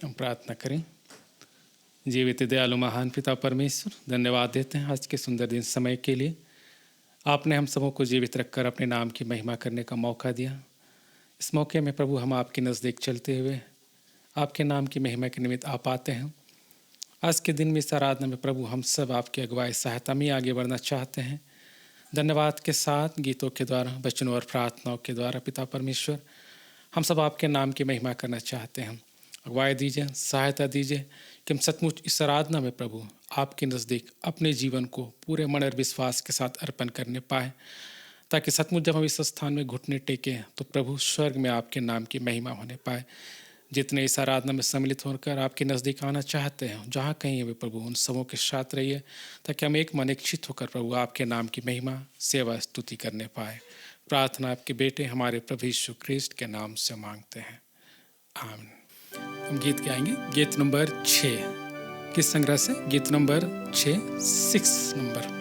हम प्रार्थना करें। जीवित दयालु महान पिता परमेश्वर, धन्यवाद देते हैं आज के सुंदर दिन समय के लिए। आपने हम सबों को जीवित रखकर अपने नाम की महिमा करने का मौका दिया। इस मौके में प्रभु हम आपके नज़दीक चलते हुए आपके नाम की महिमा के निमित्त आ पाते हैं। आज के दिन में इस आराधना में प्रभु हम सब आपकी अगुवाई सहायता में आगे बढ़ना चाहते हैं। धन्यवाद के साथ गीतों के द्वारा, वचनों और प्रार्थनाओं के द्वारा पिता परमेश्वर हम सब आपके नाम की महिमा करना चाहते हैं। अगुवाई दीजिए, सहायता दीजिए कि हम सचमुच इस आराधना में प्रभु आपके नज़दीक अपने जीवन को पूरे मन और विश्वास के साथ अर्पण करने पाए, ताकि सचमुच जब हम इस स्थान में घुटने टेकें तो प्रभु स्वर्ग में आपके नाम की महिमा होने पाए। जितने इस आराधना में सम्मिलित होकर आपके नज़दीक आना चाहते हैं, जहाँ कहीं वे प्रभु उन सबों के साथ रहिए, ताकि हम एक मन इच्छित होकर प्रभु आपके नाम की महिमा, सेवा, स्तुति करने पाए। प्रार्थना आपके बेटे हमारे प्रभु यीशु ख्रिस्ट के नाम से मांगते हैं, आमीन। हम गीत गाएंगे, गीत नंबर 6। किस संग्रह से? गीत नंबर 6 नंबर।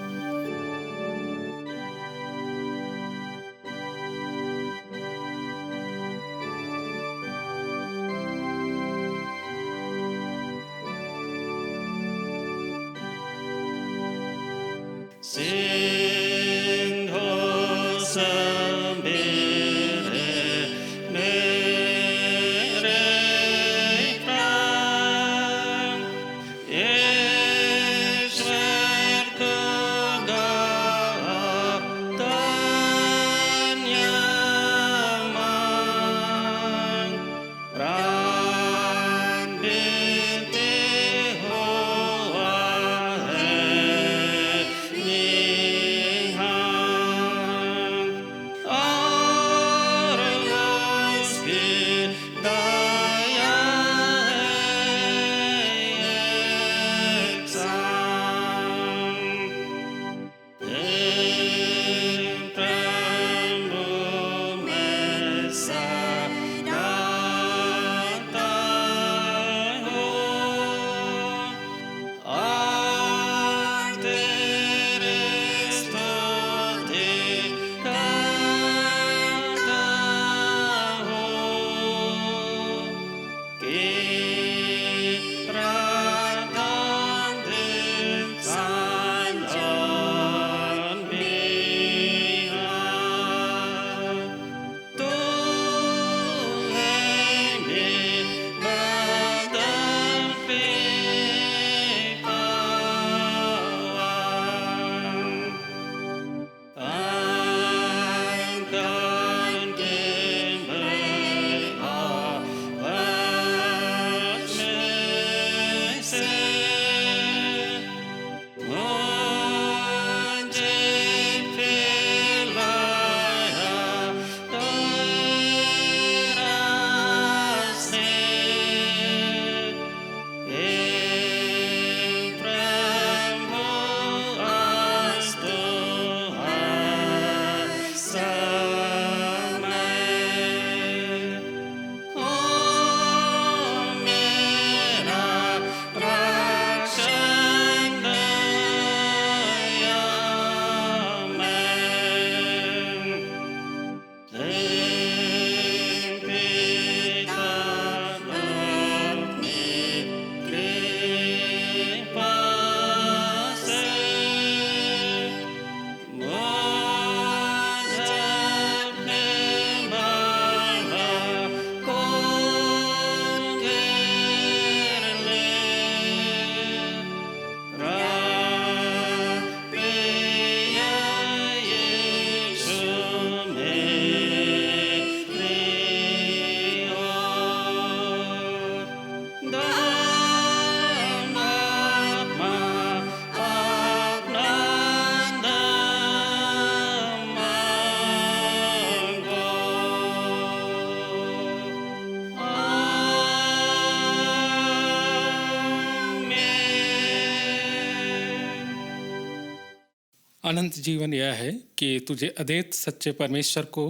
अनंत जीवन यह है कि तुझे अद्वैत सच्चे परमेश्वर को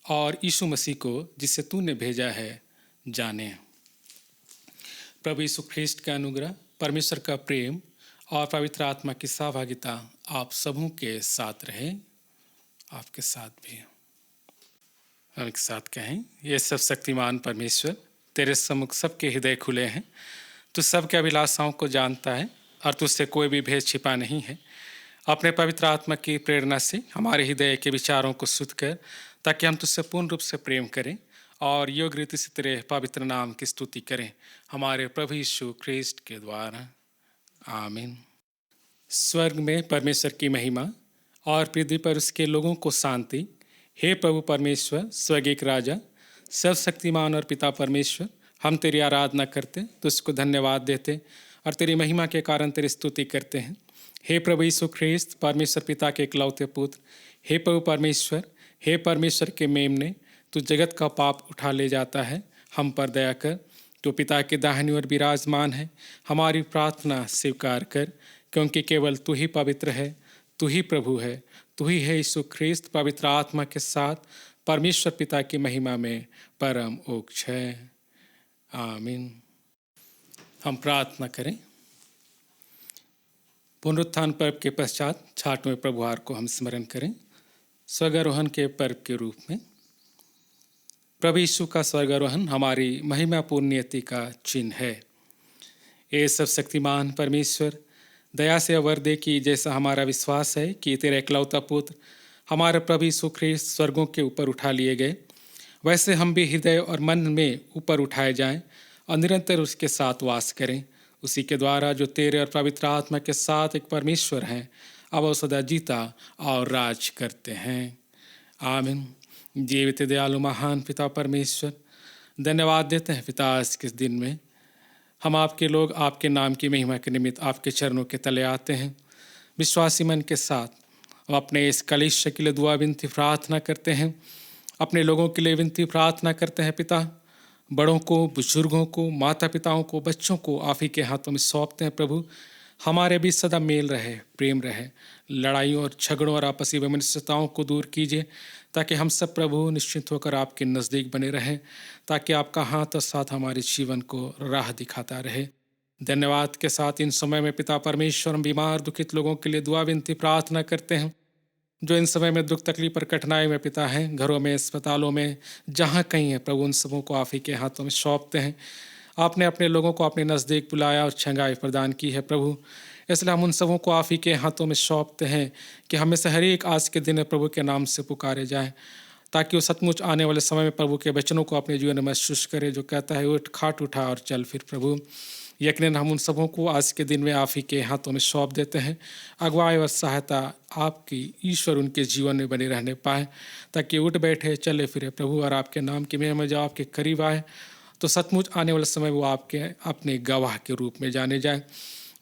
और यीशु मसीह को, जिसे तूने भेजा है, जाने। प्रभु यीशु ख्रिस्ट का अनुग्रह, परमेश्वर का प्रेम और पवित्र आत्मा की सहभागिता आप सबों के साथ रहे, आपके साथ भी। हम एक साथ कहें, ये सब शक्तिमान परमेश्वर तेरे सम्मुख सबके हृदय खुले हैं। तू सबके अभिलाषाओं को जानता है और तुझसे कोई भी भेद छिपा नहीं है। अपने पवित्र आत्मा की प्रेरणा से हमारे हृदय के विचारों को शुद्ध कर, ताकि हम तुझसे पूर्ण रूप से प्रेम करें और योग्य रीति से तेरे पवित्र नाम की स्तुति करें, हमारे प्रभु यीशु ख्रिस्ट के द्वारा। आमीन। स्वर्ग में परमेश्वर की महिमा और पृथ्वी पर उसके लोगों को शांति। हे प्रभु परमेश्वर, स्वर्गीय राजा, सर्वशक्तिमान और पिता परमेश्वर, हम तेरी आराधना करते, तुझको धन्यवाद देते और तेरी महिमा के कारण तेरी स्तुति करते हैं। हे प्रभु यीशु ख्रिस्त, परमेश्वर पिता के इकलौते पुत्र, हे प्रभु परमेश्वर, हे परमेश्वर के मेमने, तू जगत का पाप उठा ले जाता है, हम पर दया कर। तो पिता के दाहिनी ओर विराजमान है, हमारी प्रार्थना स्वीकार कर, क्योंकि केवल तू ही पवित्र है, तू ही प्रभु है, तू ही है यीशु ख्रिस्त, पवित्र आत्मा के साथ परमेश्वर पिता की महिमा में परम ओक्ष है। आमीन। हम प्रार्थना करें। पुनरुत्थान पर्व के पश्चात 6वें प्रभुवार को हम स्मरण करें स्वर्गारोहण के पर्व के रूप में। प्रभु यीशु का स्वर्गारोहण हमारी महिमापूर्ण नियति का चिन्ह है। ये सब शक्तिमान परमेश्वर, दया से अवर दे कि जैसा हमारा विश्वास है कि तेरा इकलौता पुत्र हमारे प्रभु यीशु ख्रिस्त स्वर्गों के ऊपर उठा लिए गए, वैसे हम भी हृदय और मन में ऊपर उठाए जाएं और निरंतर उसके साथ वास करें। उसी के द्वारा जो तेरे और पवित्र आत्मा के साथ एक परमेश्वर हैं, अब वो सदा जीता और राज करते हैं। आमीन। जीवित दयालु महान पिता परमेश्वर, धन्यवाद देते हैं पिता, आज के दिन में हम आपके लोग आपके नाम की महिमा के निमित्त आपके चरणों के तले आते हैं। विश्वासी मन के साथ हम अपने इस कलीसिया के लिए दुआ विनती प्रार्थना करते हैं, अपने लोगों के लिए विनती प्रार्थना करते हैं। पिता, बड़ों को, बुजुर्गों को, माता पिताओं को, बच्चों को आप ही के हाथों में सौंपते हैं। प्रभु, हमारे बीच सदा मेल रहे, प्रेम रहे, लड़ाइयों और झगड़ों और आपसी वैमनस्यताओं को दूर कीजिए, ताकि हम सब प्रभु निश्चिंत होकर आपके नज़दीक बने रहें, ताकि आपका हाथ और साथ हमारे जीवन को राह दिखाता रहे। धन्यवाद के साथ इन समय में पिता परमेश्वर, हम बीमार दुखित लोगों के लिए दुआ विनती प्रार्थना करते हैं, जो इन समय में दुख तकलीफ और कठिनाई में पिता हैं, घरों में, अस्पतालों में, जहाँ कहीं है प्रभु, उन सबों को आप ही के हाथों में सौंपते हैं। आपने अपने लोगों को अपने नज़दीक बुलाया और छंगाई प्रदान की है प्रभु, इसलिए हम उन सबों को आप ही के हाथों में सौंपते हैं कि हमें से हर एक आज के दिन प्रभु के नाम से पुकारे जाए, ताकि वो सचमुच आने वाले समय में प्रभु के वचनों को अपने जीवन में महसूस करे, जो कहता है उठ, खाट उठा और चल फिर। प्रभु, यकीनन हम उन सबों को आज के दिन में आप ही के हाथों में सौंप देते हैं। अगुवाई और सहायता आपकी ईश्वर उनके जीवन में बने रहने पाए, ताकि उठ बैठे, चले फिरे प्रभु, और आपके नाम की महिमा में जब आपके करीब आए तो सचमुच आने वाले समय वो आपके अपने गवाह के रूप में जाने जाए।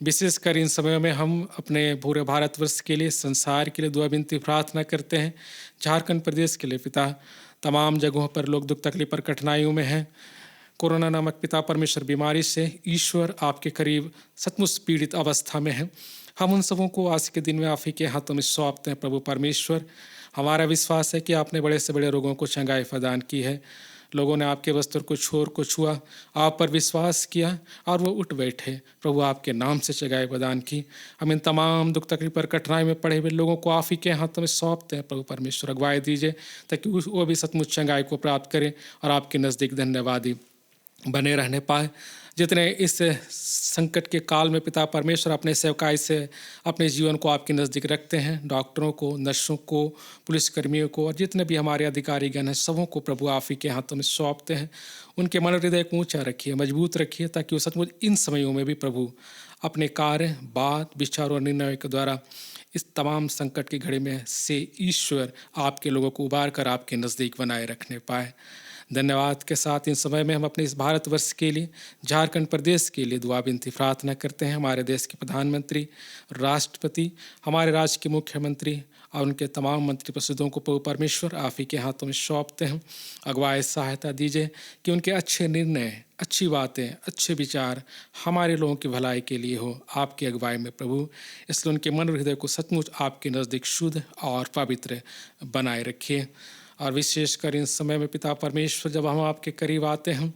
विशेषकर इन समयों में हम अपने पूरे भारतवर्ष के लिए, संसार के लिए दुआ विनती प्रार्थना करते हैं। झारखंड प्रदेश के लिए पिता, तमाम जगहों पर लोग दुख तकलीफ और कठिनाइयों में हैं। कोरोना नामक पिता परमेश्वर बीमारी से ईश्वर आपके करीब सचमुच पीड़ित अवस्था में है। हम उन सबों को आज के दिन में आप ही के हाथों में सौंपते हैं। प्रभु परमेश्वर, हमारा विश्वास है कि आपने बड़े से बड़े रोगों को चंगाई प्रदान की है। लोगों ने आपके वस्त्र को छोर को छुआ, आप पर विश्वास किया और वो उठ बैठे। प्रभु, आपके नाम से चंगाई प्रदान की। हम इन तमाम दुख तकलीफ पर कठिनाई में पड़े हुए लोगों को आप ही के हाथों में सौंपते हैं। प्रभु परमेश्वर, अगुवाई दीजिए, ताकि वो भी सचमुच चंगाई को प्राप्त करें और आपके नज़दीक धन्यवादी बने रहने पाए। जितने इस संकट के काल में पिता परमेश्वर अपने सेवकाई से अपने जीवन को आपके नज़दीक रखते हैं, डॉक्टरों को, नर्सों को, पुलिसकर्मियों को और जितने भी हमारे अधिकारीगण हैं, सबों को प्रभु आप ही के हाथों में सौंपते हैं। उनके मन हृदय को ऊँचा रखिए, मजबूत रखिए, ताकि वो सचमुच इन समयों में भी प्रभु अपने कार्य, बात, विचार और निर्णय के द्वारा इस तमाम संकट की घड़ी में से ईश्वर आपके लोगों को उबार कर आपके नज़दीक बनाए रखने पाए। धन्यवाद के साथ इन समय में हम अपने इस भारतवर्ष के लिए, झारखंड प्रदेश के लिए दुआ विनती प्रार्थना करते हैं। हमारे देश के प्रधानमंत्री, राष्ट्रपति, हमारे राज्य के मुख्यमंत्री और उनके तमाम मंत्री परिषदों को प्रभु परमेश्वर आप ही के हाथों में सौंपते हैं। अगुवाई सहायता दीजिए कि उनके अच्छे निर्णय, अच्छी बातें, अच्छे विचार हमारे लोगों की भलाई के लिए हो आपकी अगुवाई में प्रभु। इसलिए उनके मन और हृदय को सचमुच आपके नज़दीक शुद्ध और पवित्र बनाए रखिए। और विशेषकर इन समय में पिता परमेश्वर, जब हम आपके करीब आते हैं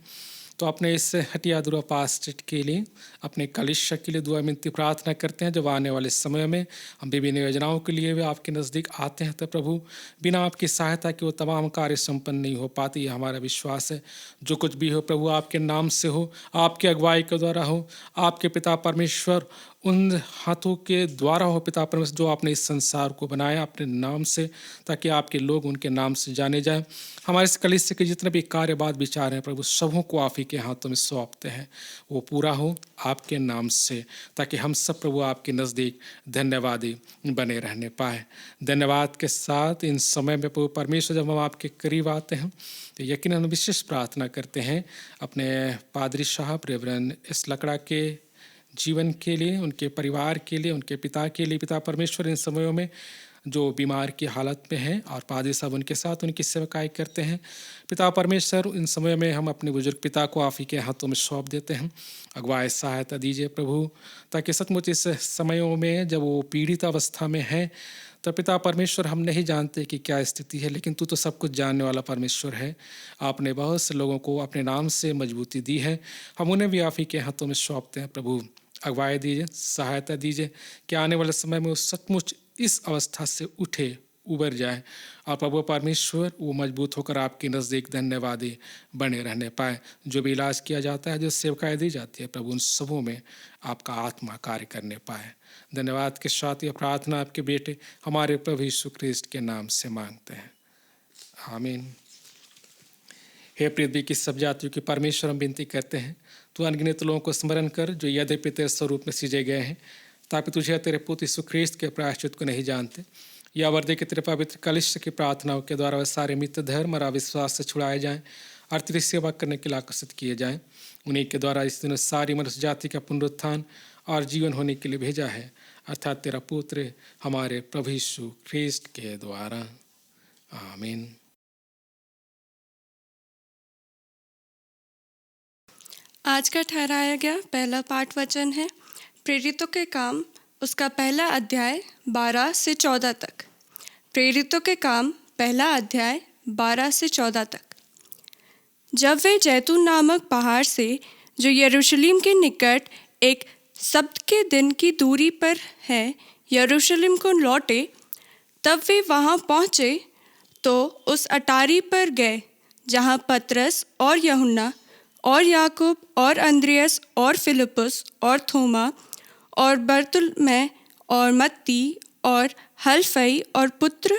तो अपने इस हटिया दुआ पास्टेट के लिए, अपने कलिशा के लिए दुआ मिनती प्रार्थना करते हैं। जब आने वाले समय में हम विभिन्न योजनाओं के लिए भी आपके नज़दीक आते हैं, तो प्रभु बिना आपकी सहायता के वो तमाम कार्य संपन्न नहीं हो पाती, ये हमारा विश्वास है। जो कुछ भी हो प्रभु आपके नाम से हो, आपके अगुवाई के द्वारा हो, आपके पिता परमेश्वर उन हाथों के द्वारा हो पिता परमेश्वर, जो आपने इस संसार को बनाया अपने नाम से, ताकि आपके लोग उनके नाम से जाने जाएं। हमारे इस कलीसिया के जितने भी कार्य बात विचार हैं प्रभु, सबों को आप ही के हाथों में सौंपते हैं। वो पूरा हो आपके नाम से, ताकि हम सब प्रभु आपके नज़दीक धन्यवादी बने रहने पाए। धन्यवाद के साथ इन समय में प्रभु परमेश्वर जब हम आपके करीब आते हैं, तो यकीनन हम विशेष प्रार्थना करते हैं अपने पादरी साहब रेवरेंड एस लकड़ा के जीवन के लिए, उनके परिवार के लिए, उनके पिता के लिए। पिता परमेश्वर इन समयों में जो बीमार की हालत में हैं और पादरी साहब उनके साथ उनकी सेवकाई करते हैं, पिता परमेश्वर इन समय में हम अपने बुजुर्ग पिता को आप ही के हाथों में सौंप देते हैं। अगुवाई सहायता दीजिए प्रभु, ताकि सचमुच इस समयों में जब वो पीड़ित अवस्था में हैं, तो पिता परमेश्वर हम नहीं जानते कि क्या स्थिति है, लेकिन तू तो सब कुछ जानने वाला परमेश्वर है। आपने बहुत से लोगों को अपने नाम से मजबूती दी है, हम उन्हें भी आप ही के हाथों में सौंपते हैं। प्रभु अगुवाई दीजिए, सहायता दीजिए कि आने वाले समय में वो सचमुच इस अवस्था से उठे, उबर जाए, और प्रभु परमेश्वर वो मजबूत होकर आपके नज़दीक धन्यवादी बने रहने पाए। जो भी इलाज किया जाता है, जो सेवकाएँ दी जाती है प्रभु, उन सबों में आपका आत्मा कार्य करने पाए। धन्यवाद के साथ ये प्रार्थना आपके बेटे हमारे प्रभु यीशु ख्रिस्ट के नाम से मांगते हैं, आमीन। हे पृथ्वी की सब जातियों की परमेश्वर, हम विनती करते हैं, तू अनगिनत लोगों को स्मरण कर जो यद्यपि तेरे स्वरूप में सृजे गए हैं, ताकि तुझे तेरे पुत्र यीशु ख्रिस्त के प्रायश्चित को नहीं जानते, या वर्दे के तेरे पवित्र कलिशा की प्रार्थनाओं के द्वारा वे सारे मित्र धर्म और अविश्वास से छुड़ाए जाएं और तेरी सेवा करने के लिए आकर्षित किए जाएं। उन्हीं के द्वारा इस दिन सारी मनुष्य जाति का पुनरुत्थान और जीवन होने के लिए भेजा है, अर्थात तेरा पुत्र हमारे प्रभु यीशु ख्रिस्त के द्वारा, आमीन। आज का ठहराया गया पहला पाठ वचन है प्रेरितों के काम, उसका पहला अध्याय 12 से 14 तक। प्रेरितों के काम पहला अध्याय 12 से 14 तक। जब वे जैतून नामक पहाड़ से जो यरूशलेम के निकट एक सब्त के दिन की दूरी पर है यरूशलेम को लौटे, तब वे वहाँ पहुँचे तो उस अटारी पर गए जहाँ पतरस और यूहन्ना और याकूब और अंद्रियास और फिलिपुस और थोमा और बरतुल्मै और मत्ती और हलफई और पुत्र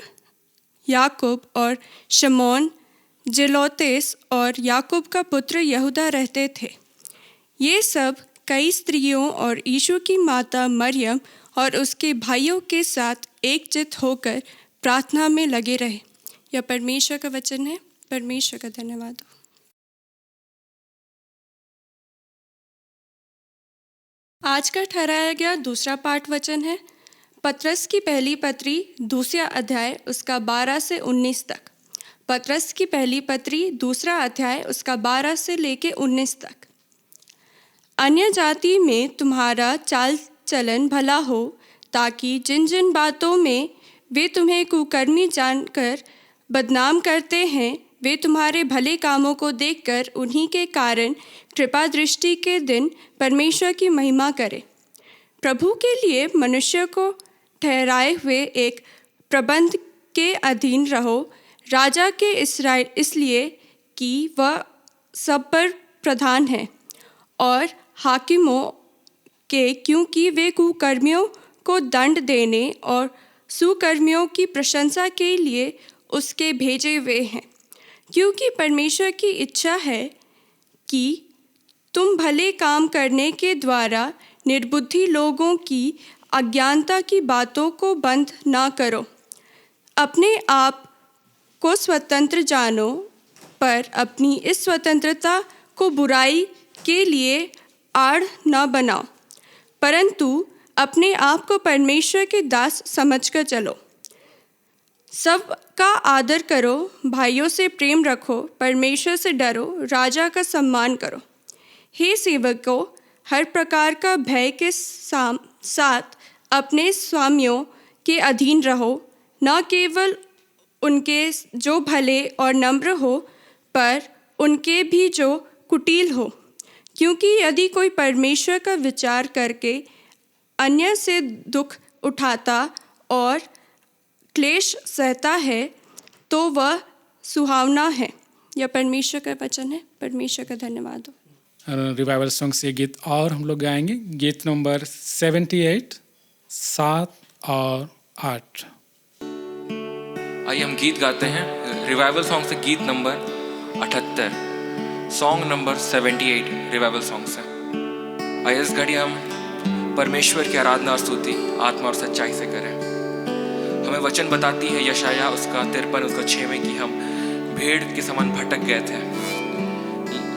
याकूब और शमौन जेलोतेस और याकूब का पुत्र यहूदा रहते थे। ये सब कई स्त्रियों और यीशु की माता मरियम और उसके भाइयों के साथ एकजुट होकर प्रार्थना में लगे रहे। यह परमेश्वर का वचन है। परमेश्वर का धन्यवाद। आज का ठहराया गया दूसरा पाठ वचन है पतरस की पहली पत्री दूसरा अध्याय उसका 12 से 19 तक। पतरस की पहली पत्री दूसरा अध्याय उसका 12 से लेके 19 तक। अन्य जाति में तुम्हारा चाल चलन भला हो, ताकि जिन जिन बातों में वे तुम्हें कुकर्मी जानकर बदनाम करते हैं, वे तुम्हारे भले कामों को देखकर उन्हीं के कारण कृपा दृष्टि के दिन परमेश्वर की महिमा करें। प्रभु के लिए मनुष्य को ठहराए हुए एक प्रबंध के अधीन रहो, राजा के इस्राएल, इसलिए कि वह सब पर प्रधान है, और हाकिमों के, क्योंकि वे कुकर्मियों को दंड देने और सुकर्मियों की प्रशंसा के लिए उसके भेजे हुए हैं। क्योंकि परमेश्वर की इच्छा है कि तुम भले काम करने के द्वारा निर्बुद्धि लोगों की अज्ञानता की बातों को बंद ना करो। अपने आप को स्वतंत्र जानो, पर अपनी इस स्वतंत्रता को बुराई के लिए आड़ न बनाओ, परंतु अपने आप को परमेश्वर के दास समझकर चलो। सबका आदर करो, भाइयों से प्रेम रखो, परमेश्वर से डरो, राजा का सम्मान करो। हे सेवकों, हर प्रकार का भय के साथ अपने स्वामियों के अधीन रहो, न केवल उनके जो भले और नम्र हो, पर उनके भी जो कुटिल हो, क्योंकि यदि कोई परमेश्वर का विचार करके अन्य से दुख उठाता और क्लेश सहता है तो वह सुहावना है। यह परमेश्वर का वचन है। परमेश्वर का धन्यवाद हो। रिवाइवल सॉन्ग से गीत और हम लोग गाएंगे, गीत नंबर 78, 7 और 8। आइए हम गीत गाते हैं रिवाइवल सॉन्ग से, गीत number 78, song number 78 revival song से। आइए इस घड़ी हम परमेश्वर की आराधना और स्तुति आत्मा और सच्चाई से करें। हमें वचन बताती है यशाया उसका 53 उसका 6 में कि हम भेड़ के समान भटक गए थे,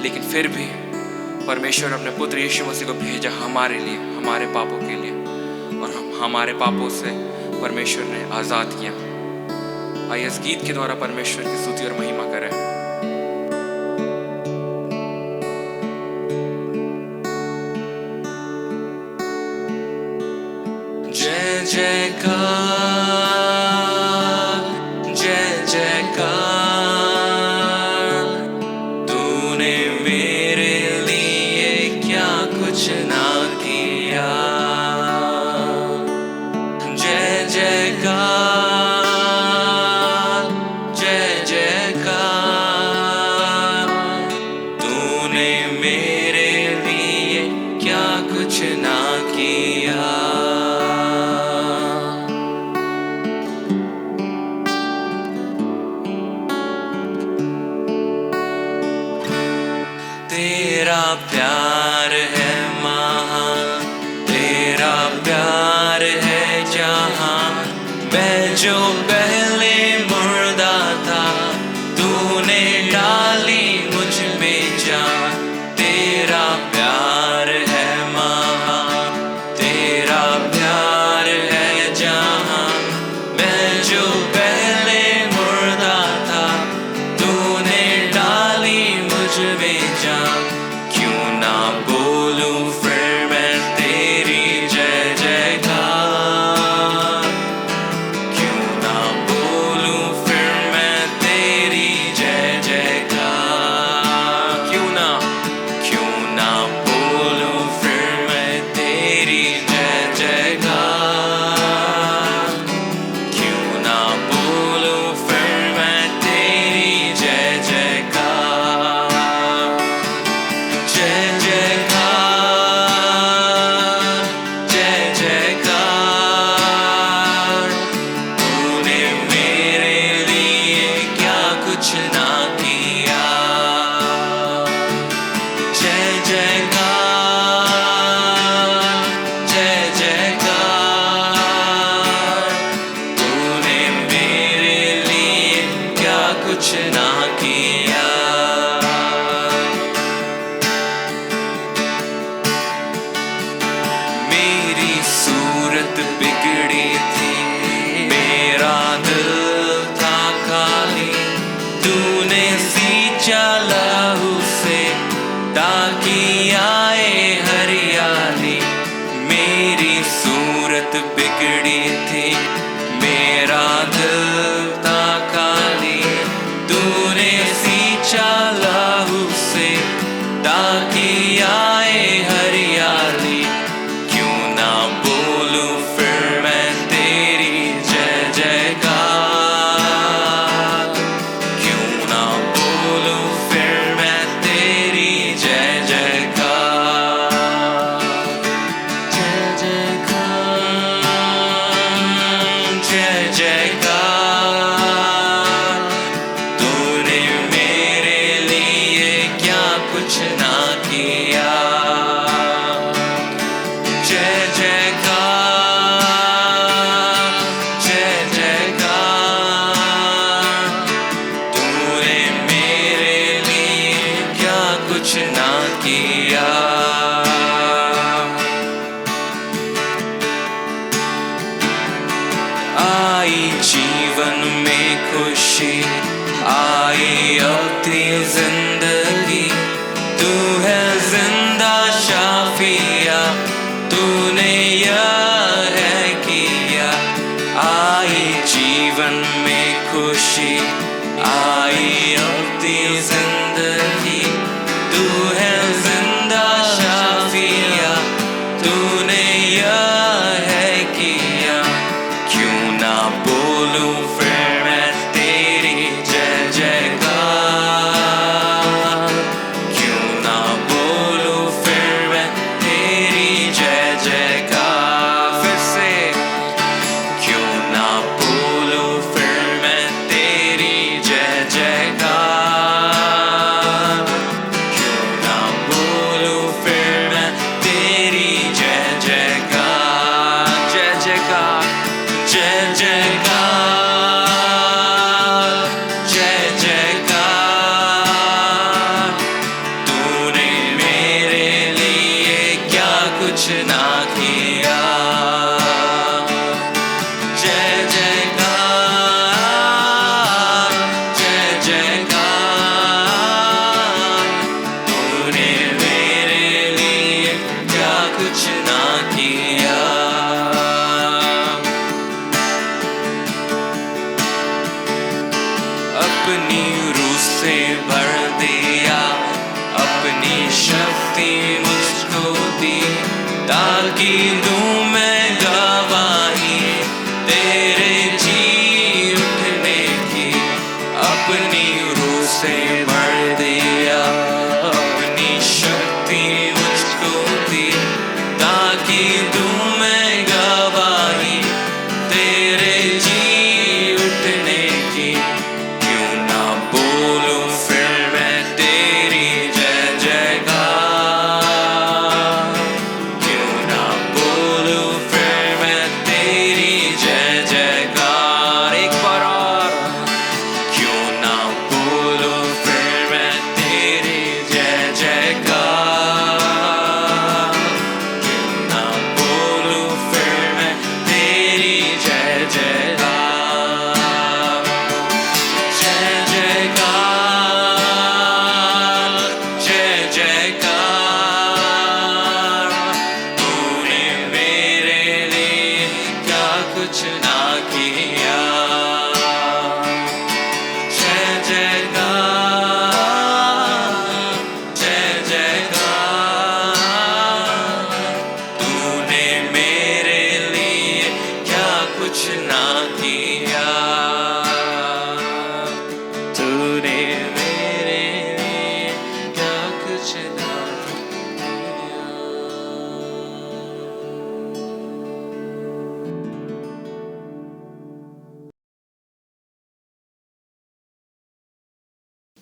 लेकिन फिर भी परमेश्वर ने अपने पुत्र यीशु मसीह को भेजा हमारे लिए, हमारे पापों के लिए, और हम हमारे पापों से परमेश्वर ने आज़ाद किया। आइए इस गीत के द्वारा परमेश्वर की स्तुति और महिमा करें। जय जयकार, जय जयकार, तूने मेरे लिए क्या कुछ ना किया। जय जयकार, जय जयकार, तूने मेरे लिए क्या कुछ ना किया। तेरा प्यार है महान, तेरा प्यार है जहां। मैं जो पहले मुर्दा था, तूने डाली मुझ में जान। तेरा प्यार है महान, तेरा प्यार है जहां। मैं जो पहले मुर्दा था, तूने डाली मुझ में जान। क्यों ना बोलूं फिर मैं तेरी जय जयकार, क्यों ना बोलूं फिर मैं तेरी जय जयकार। क्यों ना बोलूं फिर मैं तेरी जय जयकार, क्यों ना बोलूं फिर मैं तेरी जय जयकार। जय जयकार, जय जयकार, तूने मेरे लिए क्या कुछ ना किया। जय जयकार, जय जयकार, तूने मेरे लिए क्या कुछ ना किया। मेरी सूरत बिगड़ी थी, मेरा दिल था खाली। तूने सींचा लहू से ताकि आए हरियाली। मेरी सूरत बिगड़ी थी, मेरा दिल था खाली। तूने सींचा लहू से ताकि आए हरियाली। क्यों ना बोलूं फिर मैं तेरी जय जयकार, क्यों ना बोलूं फिर मैं तेरी जय जयकार। जय जयकार, जय जयकार, तूने मेरे लिए क्या कुछ ना किया। जय जयकार, जय जयकार, तूने मेरे लिए क्या कुछ ना किया। आई जीवन में खुशी, आई अपनी जिंदगी। तू है जिंदा शाफिया, तूने यह है किया। आई जीवन में खुशी, आई अपनी जिंदगी। तू अपनी रूह से भर दिया, अपनी शक्ति मुझको दी, ताकि दूं मैं गवाही तेरे जी उठने की। क्यों ना बोलूं फिर मैं तेरी जय जयकार, क्यों ना बोलूं फिर मैं तेरी जय जयकार। एक बार और, क्यों ना बोलूं फिर मैं तेरी जय जयकार, क्यों ना बोलूं फिर मैं तेरी जय जयकार। जय जयकार, जय जयकार, तूने मेरे लिए क्या कुछ ना किया। जय जयकार, जय जयकार, तूने मेरे लिए क्या कुछ ना किया, तूने मेरे लिए क्या कुछ ना किया।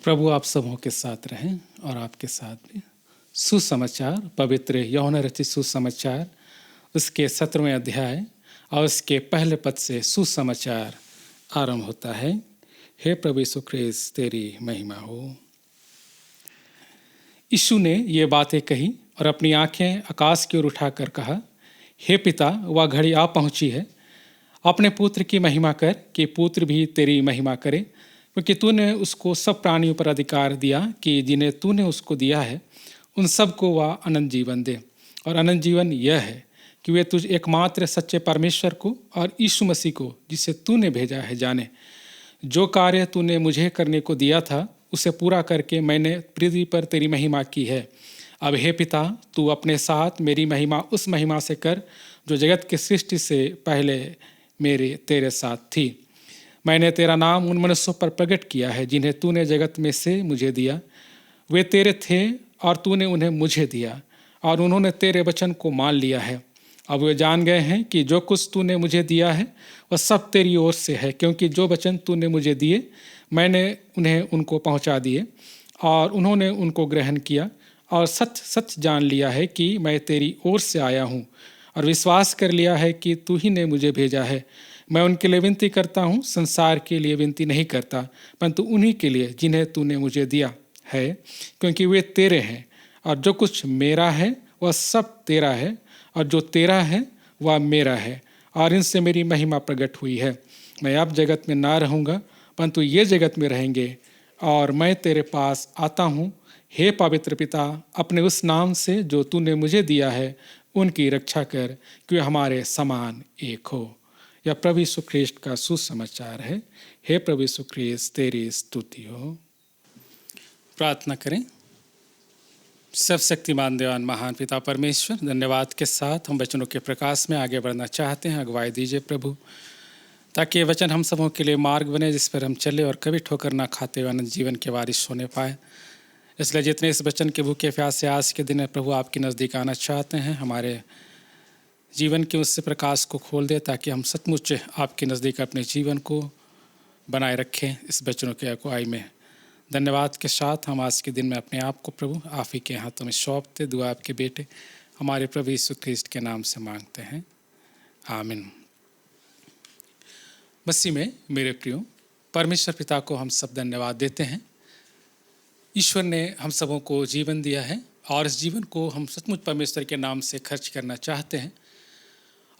प्रभु आप सबों के साथ रहें और आपके साथ भी। सुसमाचार, पवित्र यूहन्ना रचित सुसमाचार, उसके 17वें अध्याय और उसके पहले पद से सुसमाचार आरंभ होता है। हे प्रभु यीशु ख्रीस्त, तेरी महिमा हो। यीशु ने ये बातें कही और अपनी आंखें आकाश की ओर उठाकर कहा, हे पिता, वह घड़ी आ पहुंची है। अपने पुत्र की महिमा कर कि पुत्र भी तेरी महिमा करे, क्योंकि तूने उसको सब प्राणियों पर अधिकार दिया कि जिन्हें तूने उसको दिया है उन सब को वह अनंत जीवन दे। और अनंत जीवन यह है कि वे तुझ एकमात्र सच्चे परमेश्वर को और यीशु मसीह को जिसे तूने भेजा है जाने। जो कार्य तूने मुझे करने को दिया था उसे पूरा करके मैंने पृथ्वी पर तेरी महिमा की है। अब हे पिता, तू अपने साथ मेरी महिमा उस महिमा से कर जो जगत की सृष्टि से पहले मेरे तेरे साथ थी। मैंने तेरा नाम उन मनुष्यों पर प्रकट किया है जिन्हें तूने जगत में से मुझे दिया। वे तेरे थे और तूने उन्हें मुझे दिया और उन्होंने तेरे वचन को मान लिया है। अब वे जान गए हैं कि जो कुछ तूने मुझे दिया है वह सब तेरी ओर से है, क्योंकि जो वचन तूने मुझे दिए मैंने उन्हें उनको पहुंचा दिए और उन्होंने उनको ग्रहण किया और सच सच जान लिया है कि मैं तेरी ओर से आया हूँ और विश्वास कर लिया है कि तू ही ने मुझे भेजा है। मैं उनके लिए विनती करता हूँ, संसार के लिए विनती नहीं करता, परंतु उन्हीं के लिए जिन्हें तूने मुझे दिया है, क्योंकि वे तेरे हैं और जो कुछ मेरा है वह सब तेरा है और जो तेरा है वह मेरा है और इनसे मेरी महिमा प्रकट हुई है। मैं अब जगत में ना रहूँगा, परंतु ये जगत में रहेंगे और मैं तेरे पास आता हूँ। हे पवित्र पिता, अपने उस नाम से जो तूने मुझे दिया है उनकी रक्षा कर कि वे हमारे समान एक हो। यह प्रभु यीशु ख्रीस्त का सुसमाचार है। हे प्रभु यीशु ख्रीस्त, तेरी स्तुति हो। प्रार्थना करें। सर्वशक्तिमान देवान महान पिता परमेश्वर, धन्यवाद के साथ हम वचनों के प्रकाश में आगे बढ़ना चाहते हैं। अगुवाई दीजिए प्रभु, ताकि ये वचन हम सबों के लिए मार्ग बने जिस पर हम चले और कभी ठोकर ना खाते हुए अनंत जीवन के वारिस होने पाए। इसलिए जितने इस वचन के भूखे प्यास से आज के दिन में प्रभु आपके नज़दीक आना चाहते हैं, हमारे जीवन के उससे प्रकाश को खोल दे ताकि हम सचमुच आपके नज़दीक अपने जीवन को बनाए रखें। इस वचनों के अगुवाई में धन्यवाद के साथ हम आज के दिन में अपने आप को प्रभु आप ही के हाथों में सौंपते दुआ आपके बेटे हमारे प्रभु यीशु ख्रीस्त के नाम से मांगते हैं, आमीन। मसीह में मेरे प्रियो, परमेश्वर पिता को हम सब धन्यवाद देते हैं। ईश्वर ने हम सबों को जीवन दिया है और इस जीवन को हम सचमुच परमेश्वर के नाम से खर्च करना चाहते हैं।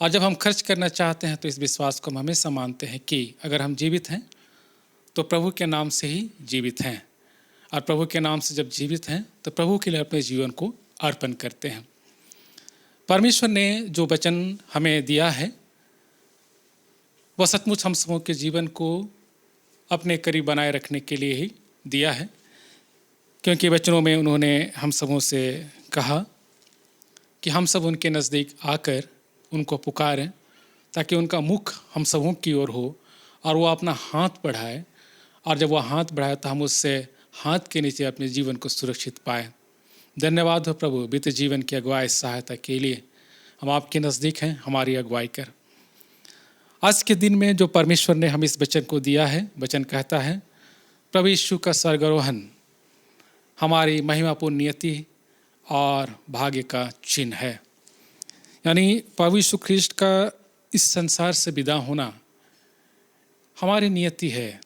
और जब हम खर्च करना चाहते हैं तो इस विश्वास को हम हमेशा मानते हैं कि अगर हम जीवित हैं तो प्रभु के नाम से ही जीवित हैं, और प्रभु के नाम से जब जीवित हैं तो प्रभु के लिए अपने जीवन को अर्पण करते हैं। परमेश्वर ने जो वचन हमें दिया है वह सचमुच हम सबों के जीवन को अपने करीब बनाए रखने के लिए ही दिया है, क्योंकि वचनों में उन्होंने हम सबों से कहा कि हम सब उनके नज़दीक आकर उनको पुकारें ताकि उनका मुख हम सबों की ओर हो और वो अपना हाथ बढ़ाए और जब वह हाथ बढ़ाया तो हम उससे हाथ के नीचे अपने जीवन को सुरक्षित पाए। धन्यवाद हो प्रभु बीते जीवन की अगुवाई सहायता के लिए। हम आपके नज़दीक हैं, हमारी अगुवाई कर। आज के दिन में जो परमेश्वर ने हमें इस वचन को दिया है, वचन कहता है प्रभु यीशु का स्वर्गारोहण हमारी महिमापूर्ण नियति और भाग्य का चिन्ह है। यानी प्रभु यीशु ख्रिस्ट का इस संसार से विदा होना हमारी नियति है,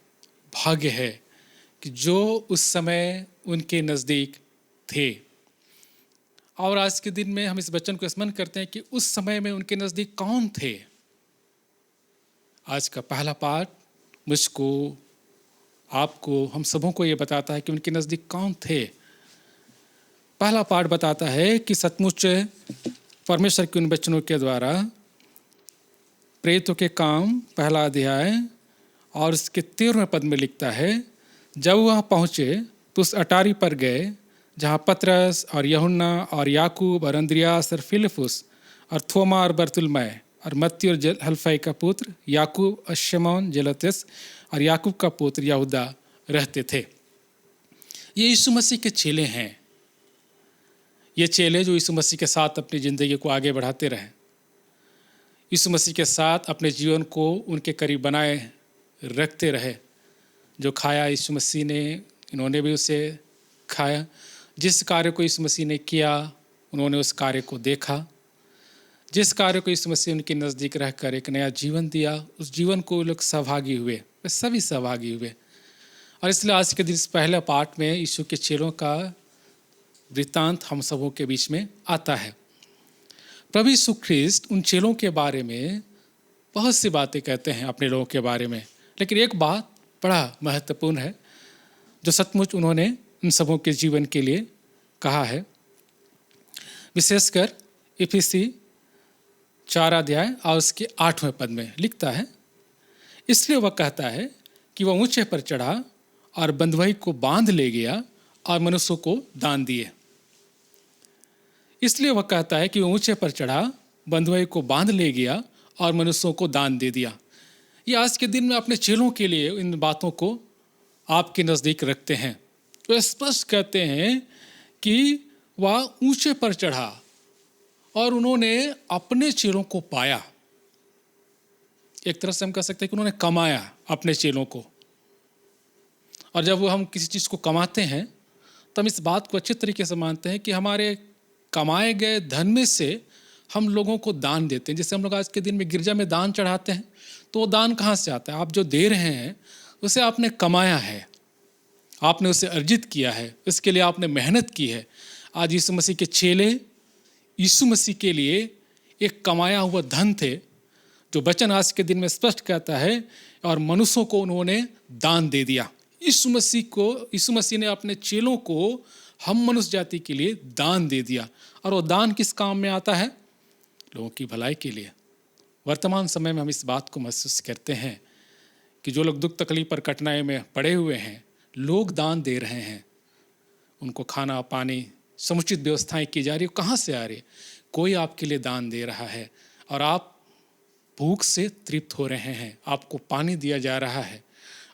भाग्य है कि जो उस समय उनके नज़दीक थे। और आज के दिन में हम इस वचन को स्मरण करते हैं कि उस समय में उनके नज़दीक कौन थे। आज का पहला पाठ मुझको, आपको, हम सबों को ये बताता है कि उनके नज़दीक कौन थे। पहला पाठ बताता है कि सचमुच परमेश्वर के उन वचनों के द्वारा प्रेरितों के काम पहला अध्याय और उसके 13वें पद में लिखता है, जब वह पहुँचे तो उस अटारी पर गए जहाँ पतरस और यूहन्ना और याकूब और अंद्रियास और फिलिपुस और थोमा और बरतुलमै और मत्ती और हल्फई का पुत्र याकूब और शमौन जेलोतेस और याकूब का पुत्र यहूदा रहते थे। ये यीशु मसीह के चेले हैं। ये चेले जो यीशु मसीह के साथ अपनी ज़िंदगी को आगे बढ़ाते रहे, यीशु मसीह के साथ अपने जीवन को उनके करीब बनाए रखते रहे। जो खाया यीशु मसीह ने, इन्होंने भी उसे खाया। जिस कार्य को यीशु मसीह ने किया उन्होंने उस कार्य को देखा। जिस कार्य को यीशु मसीह उनके नज़दीक रहकर एक नया जीवन दिया, उस जीवन को लोग सहभागी हुए, वे सभी सहभागी हुए। और इसलिए आज के दिन इस पहले पाठ में यीशु के चेलों का वृत्तांत हम सबों के बीच में आता है। प्रभु यीशु ख्रिस्ट उन चेलों के बारे में बहुत सी बातें कहते हैं अपने लोगों के बारे में, लेकिन एक बात बड़ा महत्वपूर्ण है जो सचमुच उन्होंने उन सबों के जीवन के लिए कहा है। विशेषकर इफिसी 4 अध्याय और उसके 8वें पद में लिखता है, इसलिए वह कहता है कि वह ऊंचे पर चढ़ा और बंधुआई को बांध ले गया और मनुष्यों को दान दिए। इसलिए वह कहता है कि वह ऊंचे पर चढ़ा, बंधुआई को बांध ले गया और मनुष्यों को दान दे दिया। ये आज के दिन में अपने चेलों के लिए इन बातों को आपके नज़दीक रखते हैं। तो स्पष्ट कहते हैं कि वह ऊंचे पर चढ़ा और उन्होंने अपने चेलों को पाया। एक तरह से हम कह सकते हैं कि उन्होंने कमाया अपने चेलों को। और जब हम किसी चीज़ को कमाते हैं तो हम इस बात को अच्छे तरीके से मानते हैं कि हमारे कमाए गए धन में से हम लोगों को दान देते हैं। जैसे हम लोग आज के दिन में गिरजा में दान चढ़ाते हैं, तो वो दान कहाँ से आता है? आप जो दे रहे हैं उसे आपने कमाया है, आपने उसे अर्जित किया है, इसके लिए आपने मेहनत की है। आज यीशु मसीह के चेले यीशु मसीह के लिए एक कमाया हुआ धन थे, जो वचन आज के दिन में स्पष्ट कहता है, और मनुष्यों को उन्होंने दान दे दिया। यीशु मसीह ने अपने चेलों को हम मनुष्य जाति के लिए दान दे दिया। और वो दान किस काम में आता है? लोगों की भलाई के लिए। वर्तमान समय में हम इस बात को महसूस करते हैं कि जो लोग दुख तकलीफ पर कठिनाई में पड़े हुए हैं, लोग दान दे रहे हैं। उनको खाना पानी समुचित व्यवस्थाएं की जा रही है। कहाँ से आ रही है? कोई आपके लिए दान दे रहा है और आप भूख से तृप्त हो रहे हैं, आपको पानी दिया जा रहा है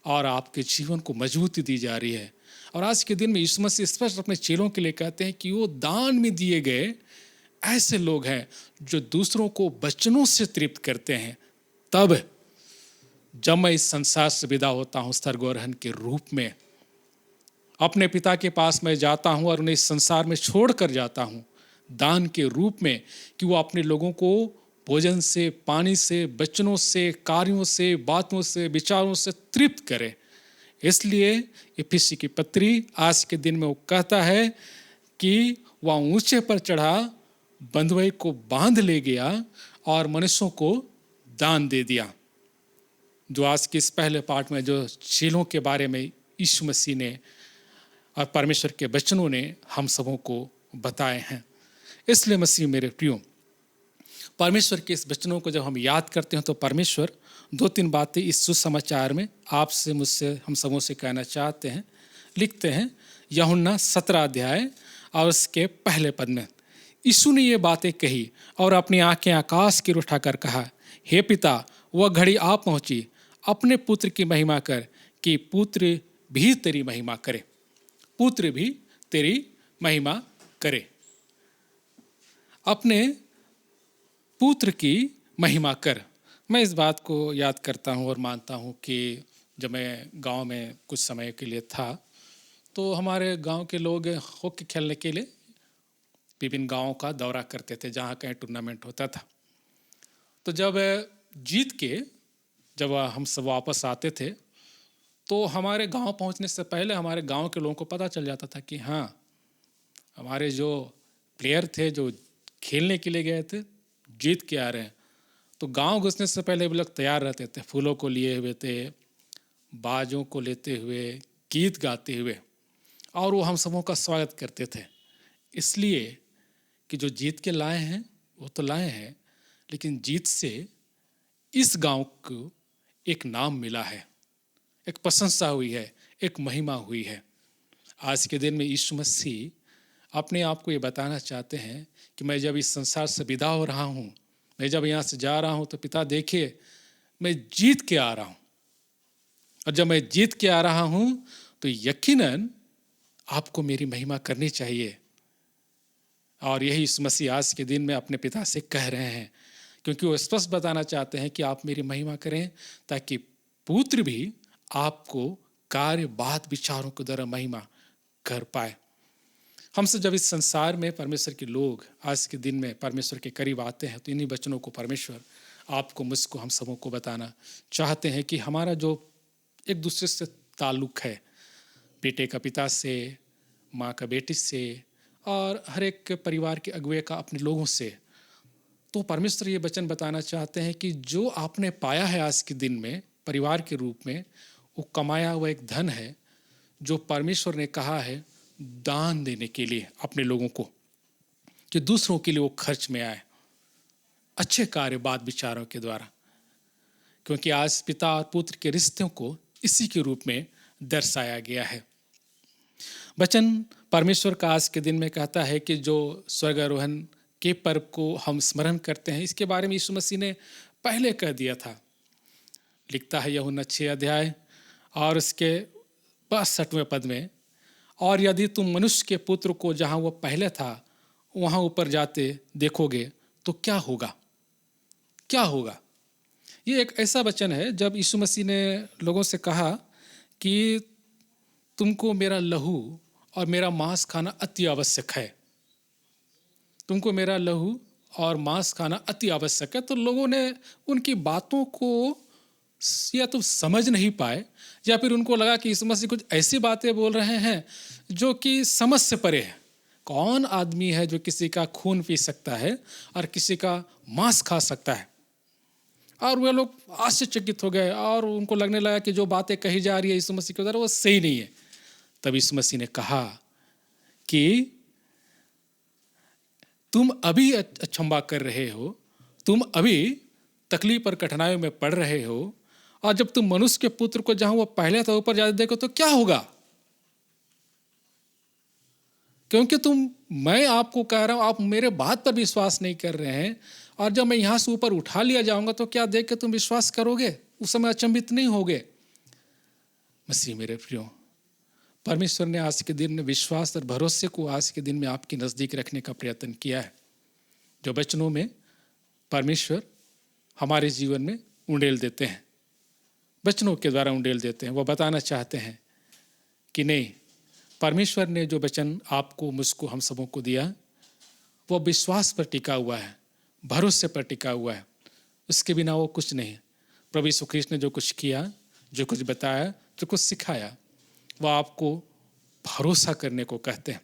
और आपके जीवन को मजबूती दी जा रही है। और आज के दिन में यीशु मसीह स्पष्ट अपने चेलों के लिए कहते हैं कि वो दान में दिए गए ऐसे लोग हैं जो दूसरों को वचनों से तृप्त करते हैं। तब जब मैं इस संसार से विदा होता हूँ स्वर्गारोहण के रूप में, अपने पिता के पास मैं जाता हूँ और उन्हें इस संसार में छोड़ कर जाता हूँ दान के रूप में, कि वो अपने लोगों को भोजन से, पानी से, वचनों से, कार्यों से, बातों से, विचारों से तृप्त करे। इसलिए इफिसी की पत्री आज के दिन में वो कहता है कि वह ऊंचे पर चढ़ा, बंधुआई को बांध ले गया और मनुष्यों को दान दे दिया। जो आज के इस पहले पाठ में जो चेलों के बारे में यीशु मसीह ने और परमेश्वर के वचनों ने हम सबों को बताए हैं। इसलिए मसीह मेरे प्रियो, परमेश्वर के इस वचनों को जब हम याद करते हैं तो परमेश्वर 2-3 बातें इस सुसमाचार में आपसे, मुझसे, हम सबों से कहना चाहते हैं। लिखते हैं यूहन्ना 17 अध्याय और उसके पहले पद में, यीशु ने ये बातें कही और अपनी आंखें आकाश की ओर उठाकर कहा, हे पिता, वह घड़ी आ पहुंची, अपने पुत्र की महिमा कर, कि पुत्र भी तेरी महिमा करे, पुत्र भी तेरी महिमा करे। अपने पुत्र की महिमा कर। मैं इस बात को याद करता हूँ और मानता हूँ कि जब मैं गांव में कुछ समय के लिए था तो हमारे गांव के लोग हॉकी खेलने के लिए विभिन्न गांवों का दौरा करते थे जहाँ कहीं टूर्नामेंट होता था। तो जब जीत के जब हम सब वापस आते थे तो हमारे गांव पहुंचने से पहले हमारे गांव के लोगों को पता चल जाता था कि हाँ, हमारे जो प्लेयर थे जो खेलने के लिए गए थे जीत के आ रहे हैं। तो गांव घुसने से पहले वो लोग तैयार रहते थे, फूलों को लिए हुए थे, बाजों को लेते हुए, गीत गाते हुए, और वो हम सबों का स्वागत करते थे। इसलिए कि जो जीत के लाए हैं वो तो लाए हैं, लेकिन जीत से इस गांव को एक नाम मिला है, एक प्रशंसा हुई है, एक महिमा हुई है। आज के दिन में यीशु मसीह अपने आप को ये बताना चाहते हैं कि मैं जब इस संसार से विदा हो रहा हूँ, मैं जब यहाँ से जा रहा हूँ तो पिता देखिए मैं जीत के आ रहा हूँ, और जब मैं जीत के आ रहा हूँ तो यकीनन आपको मेरी महिमा करनी चाहिए। और यही यीशु मसीह आज के दिन में अपने पिता से कह रहे हैं, क्योंकि वो स्पष्ट बताना चाहते हैं कि आप मेरी महिमा करें ताकि पुत्र भी आपको कार्य बात विचारों के द्वारा महिमा कर पाए। हमसे जब इस संसार में परमेश्वर के लोग आज के दिन में परमेश्वर के करीब आते हैं तो इन्हीं वचनों को परमेश्वर आपको, मुझको, हम सबों को बताना चाहते हैं कि हमारा जो एक दूसरे से ताल्लुक है, बेटे का पिता से, माँ का बेटी से, और हर एक परिवार के अगुए का अपने लोगों से, तो परमेश्वर ये वचन बताना चाहते हैं कि जो आपने पाया है आज के दिन में परिवार के रूप में, वो कमाया हुआ एक धन है जो परमेश्वर ने कहा है दान देने के लिए अपने लोगों को, कि दूसरों के लिए वो खर्च में आए अच्छे कार्य बात विचारों के द्वारा। क्योंकि आज पिता और पुत्र के रिश्तों को इसी के रूप में दर्शाया गया है। वचन परमेश्वर का आज के दिन में कहता है कि जो स्वर्गारोहण के पर्व को हम स्मरण करते हैं, इसके बारे में यीशु मसीह ने पहले कह दिया था। लिखता है यूहन्ना 6 अध्याय और उसके 62वें पद में, और यदि तुम मनुष्य के पुत्र को जहाँ वो पहले था वहाँ ऊपर जाते देखोगे तो क्या होगा, क्या होगा। ये एक ऐसा वचन है जब यीशु मसीह ने लोगों से कहा कि तुमको मेरा लहू और मेरा मांस खाना अति आवश्यक है, तुमको मेरा लहू और मांस खाना अति आवश्यक है। तो लोगों ने उनकी बातों को या तो समझ नहीं पाए, या फिर उनको लगा कि यीशु मसीह कुछ ऐसी बातें बोल रहे हैं जो कि समझ से परे है। कौन आदमी है जो किसी का खून पी सकता है और किसी का मांस खा सकता है। और वे लोग आश्चर्यचकित हो गए और उनको लगने लगा कि जो बातें कही जा रही है यीशु मसीह के द्वारा वो सही नहीं है। तब यीशु मसीह ने कहा कि तुम अभी अचंभा कर रहे हो, तुम अभी तकलीफ और कठिनाइयों में पड़ रहे हो, और जब तुम मनुष्य के पुत्र को जहां वो पहले था ऊपर जाते देखो तो क्या होगा। क्योंकि मैं आपको कह रहा हूं, आप मेरे बात पर विश्वास नहीं कर रहे हैं, और जब मैं यहां से ऊपर उठा लिया जाऊंगा तो क्या देख के तुम विश्वास करोगे, उस समय अचंभित नहीं होगे। मसीह मेरे प्रियो, परमेश्वर ने आज के दिन में विश्वास और भरोसे को आज के दिन में आपके नजदीक रखने का प्रयत्न किया है। जो वचनों में परमेश्वर हमारे जीवन में उंडेल देते हैं, वचनों के द्वारा उंडेल देते हैं, वो बताना चाहते हैं कि नहीं, परमेश्वर ने जो वचन आपको, मुझको, हम सबों को दिया वो विश्वास पर टिका हुआ है, भरोसे पर टिका हुआ है, उसके बिना वो कुछ नहीं। प्रभु यीशु ख्रीस्त ने जो कुछ किया, जो कुछ बताया, जो कुछ सिखाया, वो आपको भरोसा करने को कहते हैं।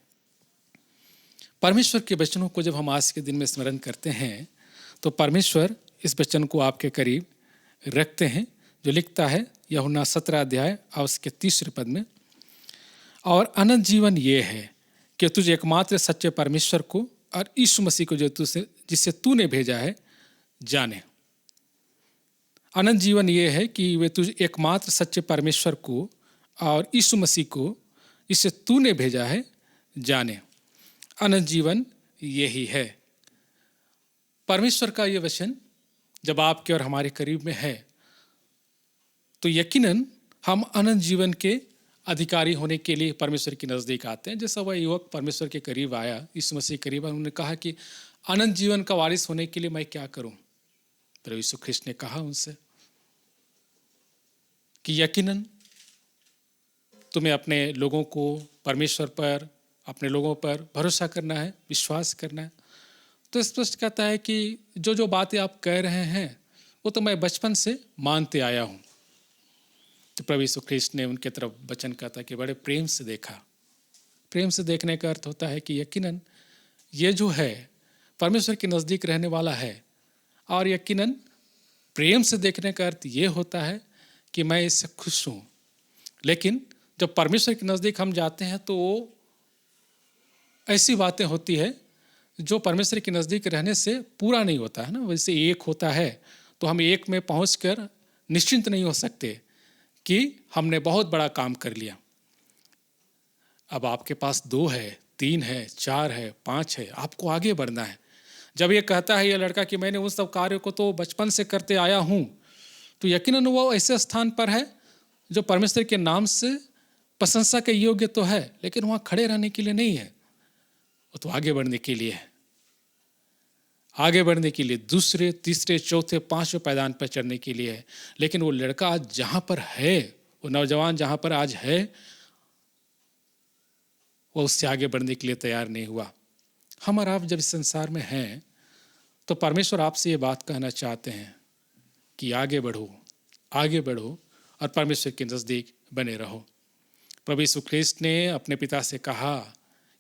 परमेश्वर के वचनों को जब हम आज के दिन में स्मरण करते हैं तो परमेश्वर इस वचन को आपके करीब रखते हैं, जो लिखता है यूहन्ना 17 अध्याय और उसके 30 पद में, और अनंत जीवन ये है कि तुझे एकमात्र सच्चे परमेश्वर को और यीशु मसीह को जो जिससे तूने भेजा है जाने। अनंत जीवन ये है कि वे तुझे एकमात्र सच्चे परमेश्वर को और यीशु मसीह को जिससे तूने भेजा है जाने। अनंत जीवन यही है। परमेश्वर का ये वचन जब आपके और हमारे करीब में है तो यकीनन हम अनंत जीवन के अधिकारी होने के लिए परमेश्वर के नज़दीक आते हैं। जैसा वह युवक परमेश्वर के करीब आया, यीशु मसीह के करीब आया, उन्होंने कहा कि अनंत जीवन का वारिस होने के लिए मैं क्या करूं? तो यीशु ख्रिस्त ने कहा उनसे कि यकीनन तुम्हें अपने लोगों को परमेश्वर पर, अपने लोगों पर भरोसा करना है, विश्वास करना है। तो स्पष्ट कहता है कि जो जो बातें आप कह रहे हैं वो तो मैं बचपन से मानते आया हूँ। तो प्रभु यीशु ख्रिस्त ने उनके तरफ वचन कहता कि बड़े प्रेम से देखा। प्रेम से देखने का अर्थ होता है कि यकीनन ये जो है परमेश्वर के नज़दीक रहने वाला है, और यकीनन प्रेम से देखने का अर्थ ये होता है कि मैं इससे खुश हूँ। लेकिन जब परमेश्वर के नज़दीक हम जाते हैं तो वो ऐसी बातें होती है जो परमेश्वर के नज़दीक रहने से पूरा नहीं होता है ना। वैसे एक होता है तो हम एक में पहुंचकर निश्चिंत नहीं हो सकते कि हमने बहुत बड़ा काम कर लिया। अब आपके पास 2 है, 3 है, 4 है, 5 है, आपको आगे बढ़ना है। जब ये कहता है ये लड़का कि मैंने उन सब कार्यों को तो बचपन से करते आया हूँ, तो यकीनन वो ऐसे स्थान पर है जो परमेश्वर के नाम से प्रशंसा के योग्य तो है, लेकिन वहाँ खड़े रहने के लिए नहीं है। वो तो आगे बढ़ने के लिए है, आगे बढ़ने के लिए, दूसरे, तीसरे, चौथे, 5वें पायदान पर चढ़ने के लिए है। लेकिन वो लड़का आज जहाँ पर है, वो नौजवान जहाँ पर आज है, वो उससे आगे बढ़ने के लिए तैयार नहीं हुआ। हम और आप जब इस संसार में हैं तो परमेश्वर आपसे ये बात कहना चाहते हैं कि आगे बढ़ो, आगे बढ़ो और परमेश्वर के नज़दीक बने रहो। प्रभु यीशु ख्रिस्त ने अपने पिता से कहा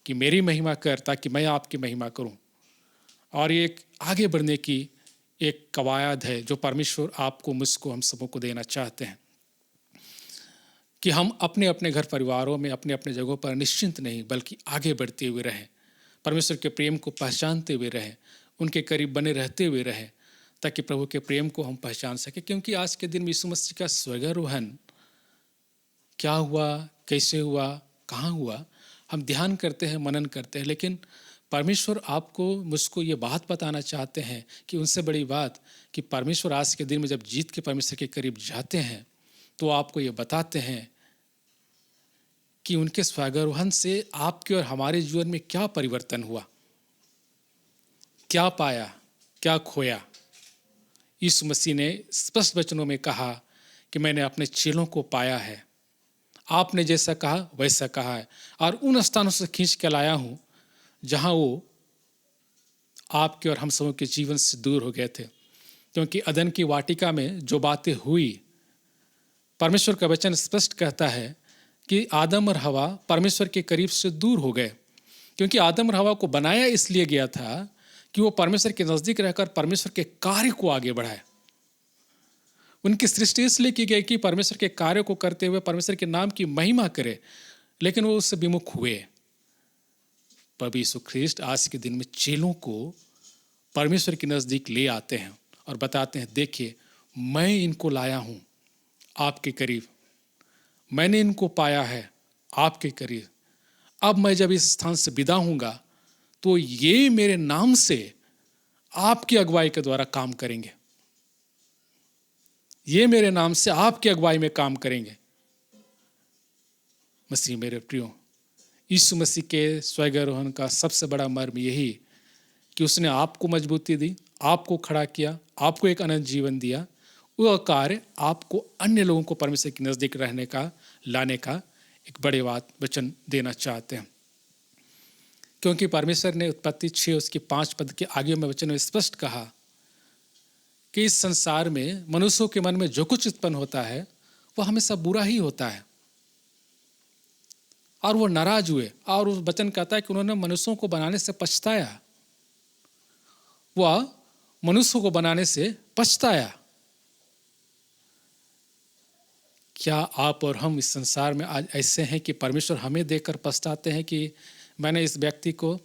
कि मेरी महिमा कर ताकि मैं आपकी महिमा करूं। और ये एक आगे बढ़ने की एक कवायद है जो परमेश्वर आपको, मुझको, हम सबों को देना चाहते हैं कि हम अपने अपने घर परिवारों में, अपने अपने जगहों पर निश्चिंत नहीं बल्कि आगे बढ़ते हुए रहें, परमेश्वर के प्रेम को पहचानते हुए रहें, उनके करीब बने रहते हुए रहें, ताकि प्रभु के प्रेम को हम पहचान सकें। क्योंकि आज के दिन में यीशु मसीह का स्वर्गारोहण क्या हुआ, कैसे हुआ, कहाँ हुआ, हम ध्यान करते हैं, मनन करते हैं, लेकिन परमेश्वर आपको, मुझको ये बात बताना चाहते हैं कि उनसे बड़ी बात कि परमेश्वर आज के दिन में जब जीत के परमेश्वर के करीब जाते हैं तो आपको ये बताते हैं कि उनके स्वर्गारोहण से आपके और हमारे जीवन में क्या परिवर्तन हुआ, क्या पाया, क्या खोया। यीशु मसीह ने स्पष्ट वचनों में कहा कि मैंने अपने चेलों को पाया है, आपने जैसा कहा वैसा कहा है, और उन स्थानों से खींच के लाया हूँ जहाँ वो आपके और हम सबों के जीवन से दूर हो गए थे। क्योंकि अदन की वाटिका में जो बातें हुई, परमेश्वर का वचन स्पष्ट कहता है कि आदम और हवा परमेश्वर के करीब से दूर हो गए। क्योंकि आदम और हवा को बनाया इसलिए गया था कि वो परमेश्वर के नज़दीक रहकर परमेश्वर के कार्य को आगे बढ़ाए। उनकी सृष्टि इसलिए की गई कि परमेश्वर के कार्य को करते हुए परमेश्वर के नाम की महिमा करे, लेकिन वो उससे विमुख हुए। प्रभु यीशु ख्रिस्त आज के दिन में चेलों को परमेश्वर के नज़दीक ले आते हैं और बताते हैं, देखिए मैं इनको लाया हूँ आपके करीब, मैंने इनको पाया है आपके करीब। अब मैं जब इस स्थान से विदा हूँगा तो ये मेरे नाम से आपकी अगुवाई के द्वारा काम करेंगे, ये मेरे नाम से आपकी अगुवाई में काम करेंगे। मसीह मेरे प्रियो, यीशु मसीह के स्वर्गारोहण का सबसे बड़ा मर्म यही कि उसने आपको मजबूती दी, आपको खड़ा किया, आपको एक अनंत जीवन दिया। वह कार्य आपको अन्य लोगों को परमेश्वर के नज़दीक रहने का, लाने का एक बड़े बात वचन देना चाहते हैं। क्योंकि परमेश्वर ने उत्पत्ति 6 उसकी 5 पद के आगे में वचन में स्पष्ट कहा कि इस संसार में मनुष्यों के मन में जो कुछ उत्पन्न होता है वह हमेशा बुरा ही होता है। और वो नाराज हुए, और उस वचन कहता है कि उन्होंने मनुष्यों को बनाने से पछताया। वह मनुष्यों को बनाने से पछताया। क्या आप और हम इस संसार में आज ऐसे हैं कि परमेश्वर हमें देखकर पछताते हैं कि मैंने इस व्यक्ति को,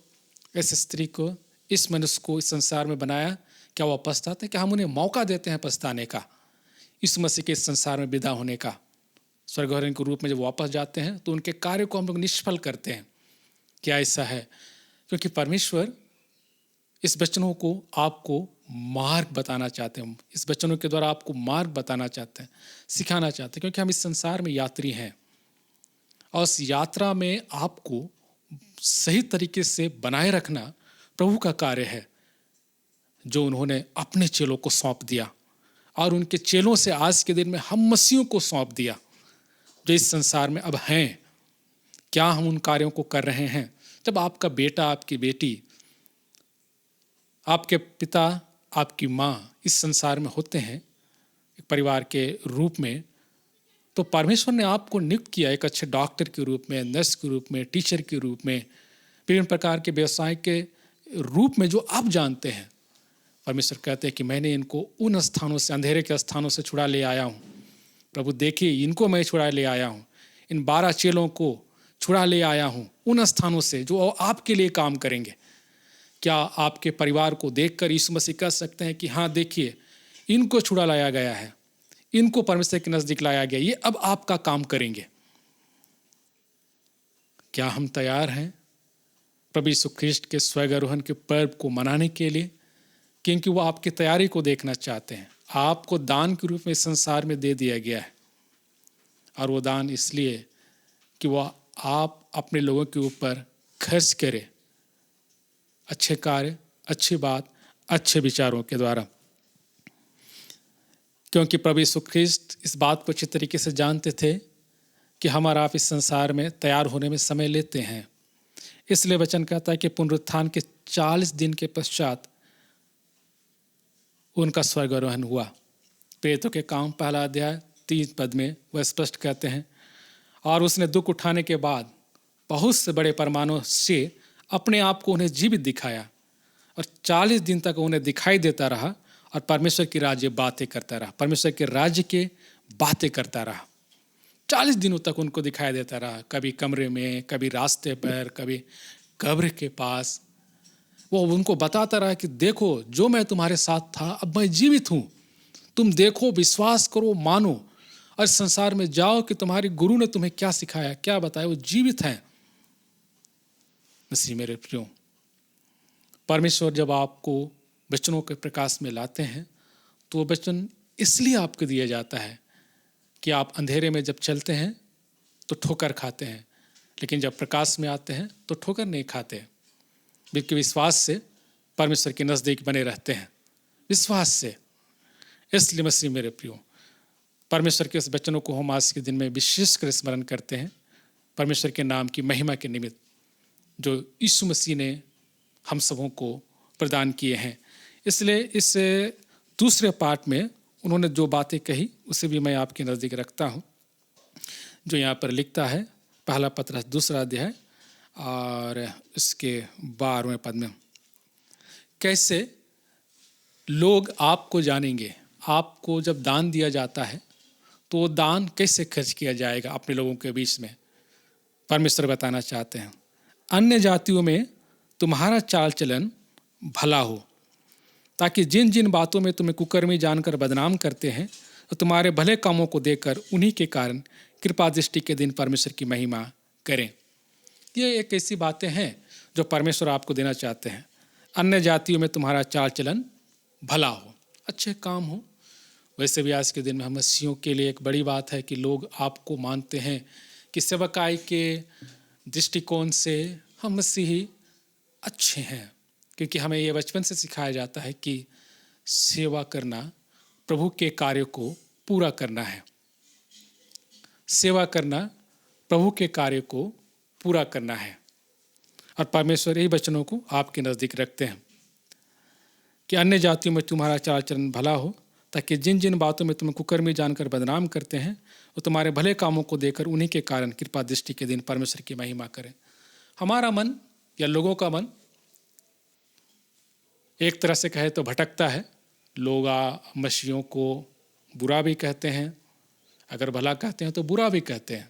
इस स्त्री को, इस मनुष्य को इस संसार में बनाया? क्या वह पछताते हैं? क्या हम उन्हें मौका देते हैं पछताने का, इस मसीह के इस संसार में विदा होने का? स्वर्गारोहण के रूप में जब वापस जाते हैं तो उनके कार्य को हम लोग निष्फल करते हैं। क्या ऐसा है? क्योंकि परमेश्वर इस वचनों को आपको मार्ग बताना चाहते हैं। इस वचनों के द्वारा आपको मार्ग बताना चाहते हैं, सिखाना चाहते हैं, क्योंकि हम इस संसार में यात्री हैं और उस यात्रा में आपको सही तरीके से बनाए रखना प्रभु का कार्य है, जो उन्होंने अपने चेलों को सौंप दिया और उनके चेलों से आज के दिन में हम मसीहों को सौंप दिया, जो इस संसार में अब हैं। क्या हम उन कार्यों को कर रहे हैं? जब आपका बेटा, आपकी बेटी, आपके पिता, आपकी माँ इस संसार में होते हैं एक परिवार के रूप में, तो परमेश्वर ने आपको नियुक्त किया एक अच्छे डॉक्टर के रूप में, नर्स के रूप में, टीचर के रूप में, विभिन्न प्रकार के व्यवसाय के रूप में, जो आप जानते हैं। परमेश्वर कहते हैं कि मैंने इनको उन स्थानों से, अंधेरे के स्थानों से छुड़ा ले आया हूँ। प्रभु देखिए, इनको मैं छुड़ा ले आया हूँ, इन 12 चेलों को छुड़ा ले आया हूँ उन स्थानों से जो आपके लिए काम करेंगे। क्या आपके परिवार को देखकर यीशु मसीह कह सकते हैं कि हाँ देखिए, इनको छुड़ा लाया गया है, इनको परमेश्वर के नजदीक लाया गया, ये अब आपका काम करेंगे? क्या हम तैयार हैं प्रभु यीशु ख्रिस्ट के स्वर्गारोहण के पर्व को मनाने के लिए? क्योंकि वो आपकी तैयारी को देखना चाहते हैं। आपको दान के रूप में संसार में दे दिया गया है, और वो दान इसलिए कि वो आप अपने लोगों के ऊपर खर्च करें, अच्छे कार्य, अच्छी बात, अच्छे विचारों के द्वारा। क्योंकि प्रभु यीशु ख्रिस्ट इस बात को अच्छी तरीके से जानते थे कि हमारा आप इस संसार में तैयार होने में समय लेते हैं। इसलिए वचन कहता है कि पुनरुत्थान के 40 दिन के पश्चात उनका स्वर्गारोहण हुआ। प्रेरितों के काम 1 अध्याय 3 पद में वह स्पष्ट कहते हैं, और उसने दुख उठाने के बाद बहुत से बड़े पैमानों से अपने आप को उन्हें जीवित दिखाया, और 40 दिन तक उन्हें दिखाई देता रहा और परमेश्वर की राज्य बातें करता रहा, परमेश्वर के राज्य के बातें करता रहा। 40 दिनों तक उनको दिखाई देता रहा, कभी कमरे में, कभी रास्ते पर, कभी कब्र के पास। वो उनको बताता रहा कि देखो, जो मैं तुम्हारे साथ था अब मैं जीवित हूँ, तुम देखो, विश्वास करो, मानो, और संसार में जाओ कि तुम्हारे गुरु ने तुम्हें क्या सिखाया, क्या बताया, वो जीवित हैं। मसीह मेरे प्रियो, परमेश्वर जब आपको वचनों के प्रकाश में लाते हैं तो वो वचन इसलिए आपको दिया जाता है कि आप अंधेरे में जब चलते हैं तो ठोकर खाते हैं, लेकिन जब प्रकाश में आते हैं तो ठोकर नहीं खाते, बल्कि विश्वास से परमेश्वर के नज़दीक बने रहते हैं, विश्वास से। इसलिए मसीह मेरे प्रियो, परमेश्वर के इस वचनों को हम आज के दिन में विशेष कर स्मरण करते हैं, परमेश्वर के नाम की महिमा के निमित्त जो यीशु मसीह ने हम सबों को प्रदान किए हैं। इसलिए इस दूसरे पार्ट में उन्होंने जो बातें कही उसे भी मैं आपके नज़दीक रखता हूँ, जो यहाँ पर लिखता है 1 पत्रस 2 अध्याय और इसके 12वें पद में। कैसे लोग आपको जानेंगे? आपको जब दान दिया जाता है तो वो दान कैसे खर्च किया जाएगा अपने लोगों के बीच में, परमेश्वर बताना चाहते हैं। अन्य जातियों में तुम्हारा चाल चलन भला हो, ताकि जिन जिन बातों में तुम्हें कुकर्मी जानकर बदनाम करते हैं तो तुम्हारे भले कामों को देखकर उन्हीं के कारण कृपा दृष्टि के दिन परमेश्वर की महिमा करें। ये एक ऐसी बातें हैं जो परमेश्वर आपको देना चाहते हैं। अन्य जातियों में तुम्हारा चाल चलन भला हो, अच्छे काम हो। वैसे भी आज के दिन में हम मसीहियों के लिए एक बड़ी बात है कि लोग आपको मानते हैं कि सेवकाई के दृष्टिकोण से हम मसीही अच्छे हैं, क्योंकि हमें ये बचपन से सिखाया जाता है कि सेवा करना प्रभु के कार्य को पूरा करना है। सेवा करना प्रभु के कार्य को पूरा करना है, और परमेश्वर यही वचनों को आपके नज़दीक रखते हैं कि अन्य जातियों में तुम्हारा चाल चलन भला हो, ताकि जिन जिन बातों में तुम्हें कुकर्मी जानकर बदनाम करते हैं वो तुम्हारे भले कामों को देकर उन्हीं के कारण कृपा दृष्टि के दिन परमेश्वर की महिमा करें। हमारा मन या लोगों का मन एक तरह से कहे तो भटकता है। लोग मसीहियों को बुरा भी कहते हैं, अगर भला कहते हैं तो बुरा भी कहते हैं।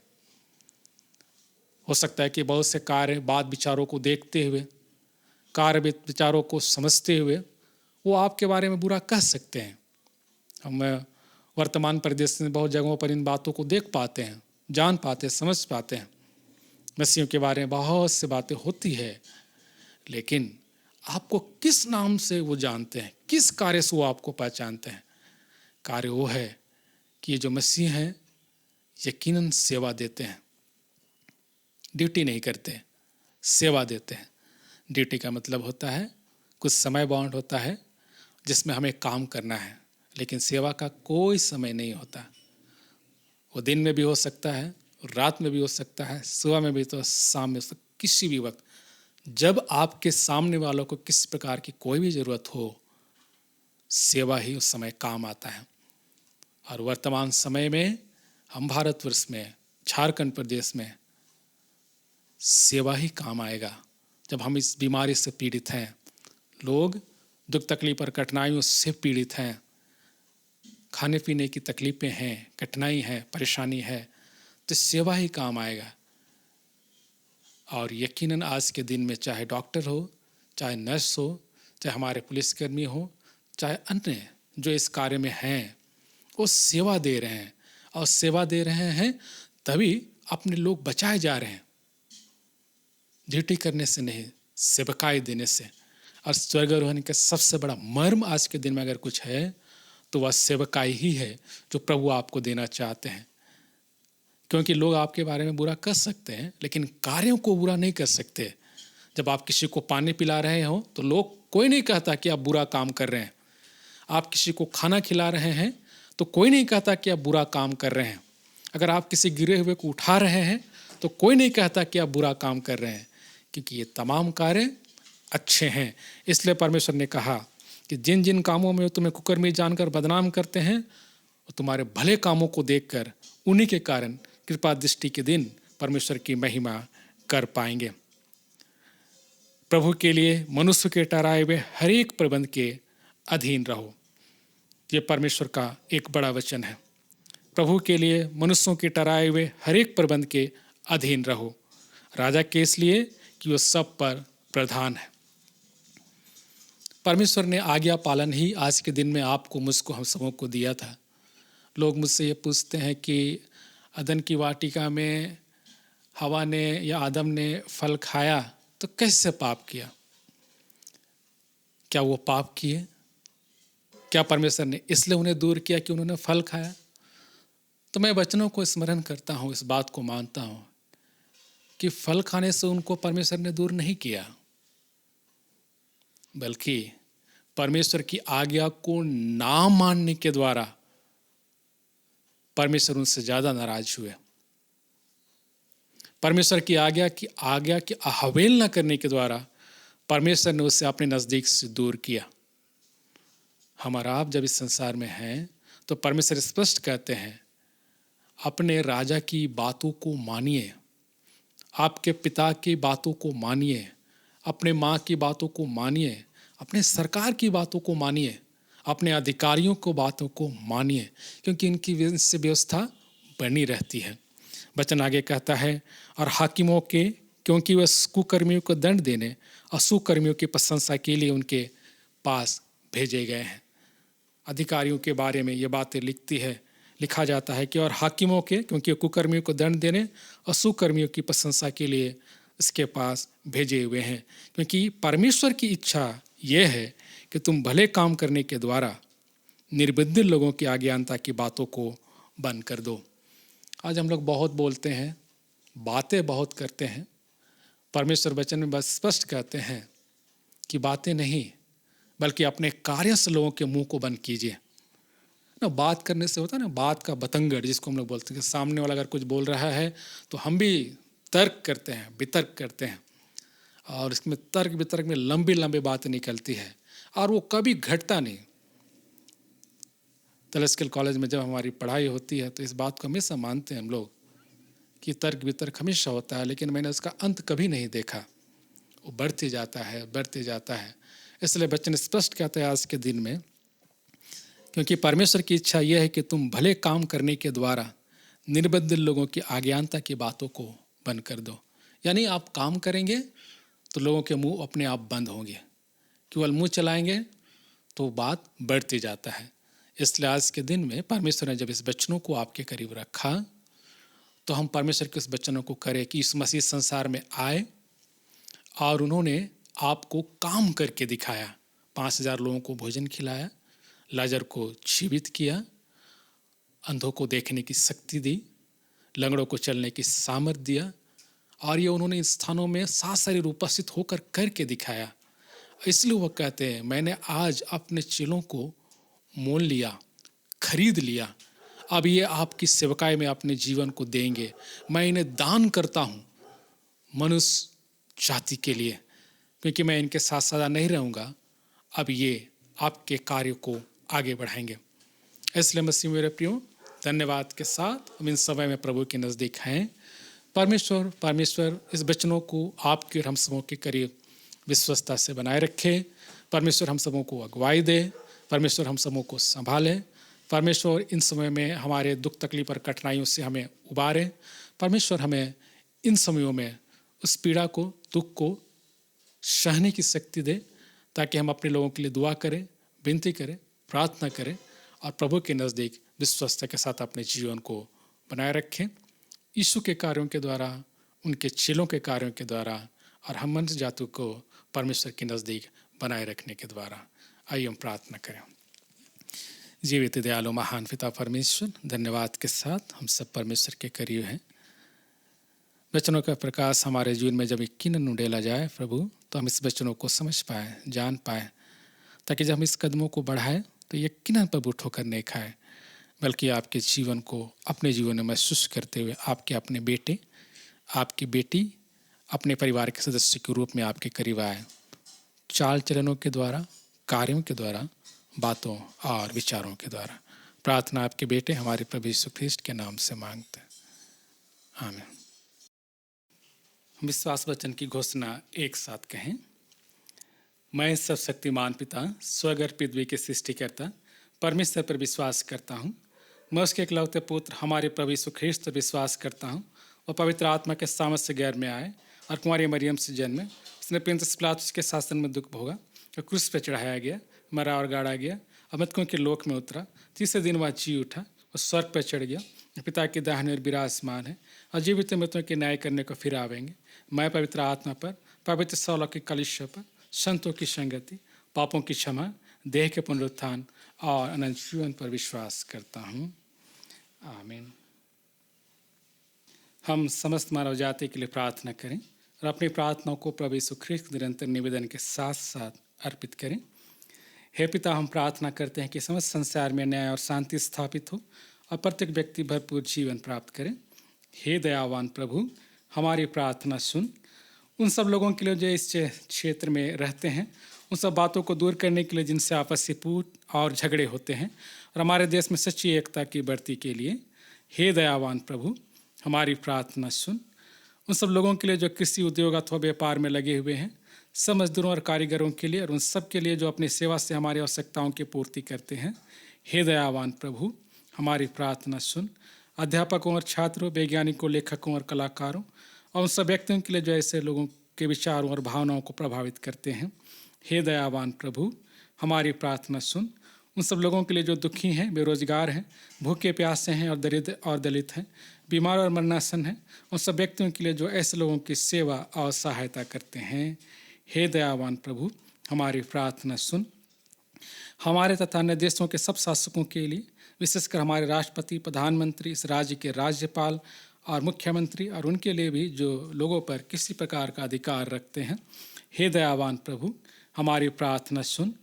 हो सकता है कि बहुत से कार्य बात विचारों को देखते हुए, कार्य विचारों को समझते हुए वो आपके बारे में बुरा कह सकते हैं। हम वर्तमान परिदृश्य में बहुत जगहों पर इन बातों को देख पाते हैं, जान पाते हैं, समझ पाते हैं। मसीहियों के बारे में बहुत सी बातें होती है, लेकिन आपको किस नाम से वो जानते हैं, किस कार्य से वो आपको पहचानते हैं। कार्य वो है कि ये जो मसीह हैं यकीनन सेवा देते हैं, ड्यूटी नहीं करते, सेवा देते हैं। ड्यूटी का मतलब होता है कुछ समय बाउंड होता है जिसमें हमें काम करना है, लेकिन सेवा का कोई समय नहीं होता। वो दिन में भी हो सकता है, रात में भी हो सकता है, सुबह में भी, तो शाम में, तो किसी भी वक्त जब आपके सामने वालों को किस प्रकार की कोई भी ज़रूरत हो, सेवा ही उस समय काम आता है। और वर्तमान समय में हम भारतवर्ष में, झारखंड प्रदेश में सेवा ही काम आएगा। जब हम इस बीमारी से पीड़ित हैं, लोग दुख तकलीफ और कठिनाइयों से पीड़ित हैं, खाने पीने की तकलीफ़ें हैं, कठिनाई है, परेशानी है, तो सेवा ही काम आएगा। और यकीनन आज के दिन में चाहे डॉक्टर हो, चाहे नर्स हो, चाहे हमारे पुलिसकर्मी हो, चाहे अन्य जो इस कार्य में हैं, वो सेवा दे रहे हैं। और सेवा दे रहे हैं तभी अपने लोग बचाए जा रहे हैं, ड्यूटी करने से नहीं, सेवकाई देने से। और स्वर्गारोहण का सबसे बड़ा मर्म आज के दिन में अगर कुछ है तो वह सेवकाई ही है जो प्रभु आपको देना चाहते हैं। क्योंकि लोग आपके बारे में बुरा कर सकते हैं, लेकिन कार्यों को बुरा नहीं कर सकते। जब आप किसी को पानी पिला रहे हो तो लोग, कोई नहीं कहता कि आप बुरा काम कर रहे हैं। आप किसी को खाना खिला रहे हैं तो कोई नहीं कहता कि आप बुरा काम कर रहे हैं। अगर आप किसी गिरे हुए को उठा रहे हैं तो कोई नहीं कहता कि आप बुरा काम कर रहे हैं, क्योंकि ये तमाम कार्य अच्छे हैं। इसलिए परमेश्वर ने कहा कि जिन जिन कामों में तुम्हें कुकर्मी जानकर बदनाम करते हैं, वो तुम्हारे भले कामों को देखकर उन्हीं के कारण कृपा दृष्टि के दिन परमेश्वर की महिमा कर पाएंगे। प्रभु के लिए मनुष्य के ठहराए हुए हर एक प्रबंध के अधीन रहो। ये परमेश्वर का एक बड़ा वचन है। प्रभु के लिए मनुष्यों के ठहराए हुए हर एक प्रबंध के अधीन रहो। राजा के इसलिए कि वो सब पर प्रधान है। परमेश्वर ने आज्ञा पालन ही आज के दिन में आपको, मुझको, हम सबों को दिया था। लोग मुझसे ये पूछते हैं कि अदन की वाटिका में हवा ने या आदम ने फल खाया तो कैसे पाप किया? क्या वो पाप किए? क्या परमेश्वर ने इसलिए उन्हें दूर किया कि उन्होंने फल खाया? तो मैं वचनों को स्मरण करता हूँ, इस बात को मानता हूँ कि फल खाने से उनको परमेश्वर ने दूर नहीं किया, बल्कि परमेश्वर की आज्ञा को ना मानने के द्वारा परमेश्वर उनसे ज़्यादा नाराज हुए। परमेश्वर की आज्ञा की अवहेलना करने के द्वारा परमेश्वर ने उससे अपने नज़दीक से दूर किया। हमारा आप जब इस संसार में हैं तो परमेश्वर स्पष्ट कहते हैं, अपने राजा की बातों को मानिए, आपके पिता की बातों को मानिए, अपने माँ की बातों को मानिए, अपने सरकार की बातों को मानिए, अपने अधिकारियों को बातों को मानिए, क्योंकि इनकी से व्यवस्था बनी रहती है। वचन आगे कहता है, और हाकिमों के, क्योंकि वह कुकर्मियों को दंड देने और सुकर्मियों की प्रशंसा के लिए उनके पास भेजे गए हैं। अधिकारियों के बारे में ये बातें लिखा जाता है कि और हाकिमों के, क्योंकि कुकर्मियों को दंड देने और सुकर्मियों की प्रशंसा के लिए इसके पास भेजे हुए हैं। क्योंकि परमेश्वर की इच्छा यह है कि तुम भले काम करने के द्वारा निर्बुद्धि लोगों की अज्ञानता की बातों को बंद कर दो। आज हम लोग बहुत बोलते हैं, बातें बहुत करते हैं। परमेश्वर वचन में बस स्पष्ट कहते हैं कि बातें नहीं, बल्कि अपने कार्य से लोगों के मुंह को बंद कीजिए। ना बात करने से होता है ना, बात का बतंगड़ जिसको हम लोग बोलते हैं, कि सामने वाला अगर कुछ बोल रहा है तो हम भी तर्क करते हैं, वितर्क करते हैं, और इसमें तर्क वितर्क में लंबी लंबी बातें निकलती है और वो कभी घटता नहीं। तलस्कल कॉलेज में जब हमारी पढ़ाई होती है तो इस बात को हमेशा मानते हैं हम लोग कि तर्क वितर्क हमेशा होता है, लेकिन मैंने उसका अंत कभी नहीं देखा। वो बढ़ते जाता है। इसलिए वचन स्पष्ट कहता है आज के दिन में, क्योंकि परमेश्वर की इच्छा यह है कि तुम भले काम करने के द्वारा निर्बुद्ध लोगों की अज्ञानता की बातों को बंद कर दो। यानी आप काम करेंगे तो लोगों के मुंह अपने आप बंद होंगे, केवल मुंह चलाएंगे तो बात बढ़ती जाता है। इसलिए आज के दिन में परमेश्वर ने जब इस वचनों को आपके करीब रखा तो हम परमेश्वर के उस वचनों को करें कि इस मसीह संसार में आए और उन्होंने आपको काम करके दिखाया। 5,000 लोगों को भोजन खिलाया, लाजर को जीवित किया, अंधों को देखने की शक्ति दी, लंगड़ों को चलने की सामर्थ दिया, और ये उन्होंने इन स्थानों में साशरीर उपस्थित होकर करके दिखाया। इसलिए वो कहते हैं, मैंने आज अपने चेलों को मोल लिया, खरीद लिया, अब ये आपकी सेवकाई में अपने जीवन को देंगे। मैं इन्हें दान करता हूँ मनुष्य जाति के लिए, क्योंकि मैं इनके साथ सदा नहीं रहूँगा। अब ये आपके कार्य को आगे बढ़ाएंगे। इसलिए मसीह मेरे प्रियो, धन्यवाद के साथ हम इन समय में प्रभु के नज़दीक हैं। परमेश्वर इस वचनों को आपके और हम सबों के करीब विश्वस्तता से बनाए रखे। परमेश्वर हम सबों को अगुवाई दे। परमेश्वर हम सबों को संभाले। परमेश्वर इन समय में हमारे दुख तकलीफ और कठिनाइयों से हमें उबारे। परमेश्वर हमें इन समयों में उस पीड़ा को, दुख को सहने की शक्ति दे, ताकि हम अपने लोगों के लिए दुआ करें, विनती करें, प्रार्थना करें और प्रभु के नज़दीक विश्वस्तता के साथ अपने जीवन को बनाए रखें। यीशु के कार्यों के द्वारा, उनके चेलों के कार्यों के द्वारा और हम मनुष्य जाति को परमेश्वर के नज़दीक बनाए रखने के द्वारा। आइए हम प्रार्थना करें। जीवित दयालु महान पिता परमेश्वर, धन्यवाद के साथ हम सब परमेश्वर के करीब हैं। वचनों का प्रकाश हमारे जीवन में जब यकीनन उंडेला जाए प्रभु, तो हम इस वचनों को समझ पाए, जान पाए, ताकि जब हम इस कदमों को बढ़ाएं तो यकीनन प्रभु ठोकर नहीं खाए, बल्कि आपके जीवन को अपने जीवन में महसूस करते हुए आपके अपने बेटे, आपकी बेटी, अपने परिवार के सदस्य के रूप में आपके करीब आए। चाल चलनों के द्वारा, कार्यों के द्वारा, बातों और विचारों के द्वारा। प्रार्थना आपके बेटे हमारे प्रभु यीशु ख्रीष्ट के नाम से मांगते हैं, आमीन। विश्वास वचन की घोषणा एक साथ कहें। मैं सर्वशक्तिमान पिता, स्वर्ग और पृथ्वी के सृष्टिकर्ता परमेश्वर पर विश्वास करता हूँ। मैं उसके इकलौते पुत्र हमारे प्रभु यीशु ख्रीष्ट पर विश्वास करता हूँ। वह पवित्र आत्मा के सामर्थ्य से गैर में आए और कुमारी मरियम से जन्मे। उसने पुन्तियुस पिलातुस के शासन में दुख भोगा और क्रूस पर चढ़ाया गया, मरा और गाड़ा गया और मृतकों के लोक में उतरा। तीसरे दिन वह जी उठा और स्वर्ग पर चढ़ गया, पिता के दाहिने ओर विराजमान है और जीवित मृतों के न्याय करने को फिर आवेंगे। मैं पवित्र आत्मा पर, पवित्र सौलौकिक कलीसिया पर, संतों की संगति, पापों की क्षमा, देह के पुनरुत्थान और अनंत जीवन पर विश्वास करता हूँ, आमीन। हम समस्त मानव जाति के लिए प्रार्थना करें और अपनी प्रार्थनाओं को प्रभु यीशु ख्रीष्ट निरंतर निवेदन के साथ साथ अर्पित करें। हे पिता, हम प्रार्थना करते हैं कि समस्त संसार में न्याय और शांति स्थापित हो और प्रत्येक व्यक्ति भरपूर जीवन प्राप्त करे। हे दयावान प्रभु, हमारी प्रार्थना सुन। उन सब लोगों के लिए जो इस क्षेत्र में रहते हैं, उन सब बातों को दूर करने के लिए जिनसे आपसी पूछ और झगड़े होते हैं, और हमारे देश में सच्ची एकता की बढ़ती के लिए हे दयावान प्रभु, हमारी प्रार्थना सुन। उन सब लोगों के लिए जो कृषि उद्योग अथवा व्यापार में लगे हुए हैं, सब मजदूरों और कारीगरों के लिए, और उन सब के लिए जो अपनी सेवा से हमारी आवश्यकताओं की पूर्ति करते हैं, हे दयावान प्रभु, हमारी प्रार्थना सुन। अध्यापकों और छात्रों, वैज्ञानिकों, लेखकों और कलाकारों और उन सब व्यक्तियों के लिए जो ऐसे लोगों के विचारों और भावनाओं को प्रभावित करते हैं, हे दयावान प्रभु, हमारी प्रार्थना सुन। उन सब लोगों के लिए जो दुखी हैं, बेरोजगार हैं, भूखे प्यासे हैं और दरिद्र और दलित हैं, बीमार और मरणासन हैं, उन सब व्यक्तियों के लिए जो ऐसे लोगों की सेवा और सहायता करते हैं, हे दयावान प्रभु, हमारी प्रार्थना सुन। हमारे तथा अन्य देशों के सब शासकों के लिए, विशेषकर हमारे राष्ट्रपति, प्रधानमंत्री, इस राज्य के राज्यपाल और मुख्यमंत्री और उनके लिए भी जो लोगों पर किसी प्रकार का अधिकार रखते हैं, हे दयावान प्रभु, हमारी प्रार्थना सुन।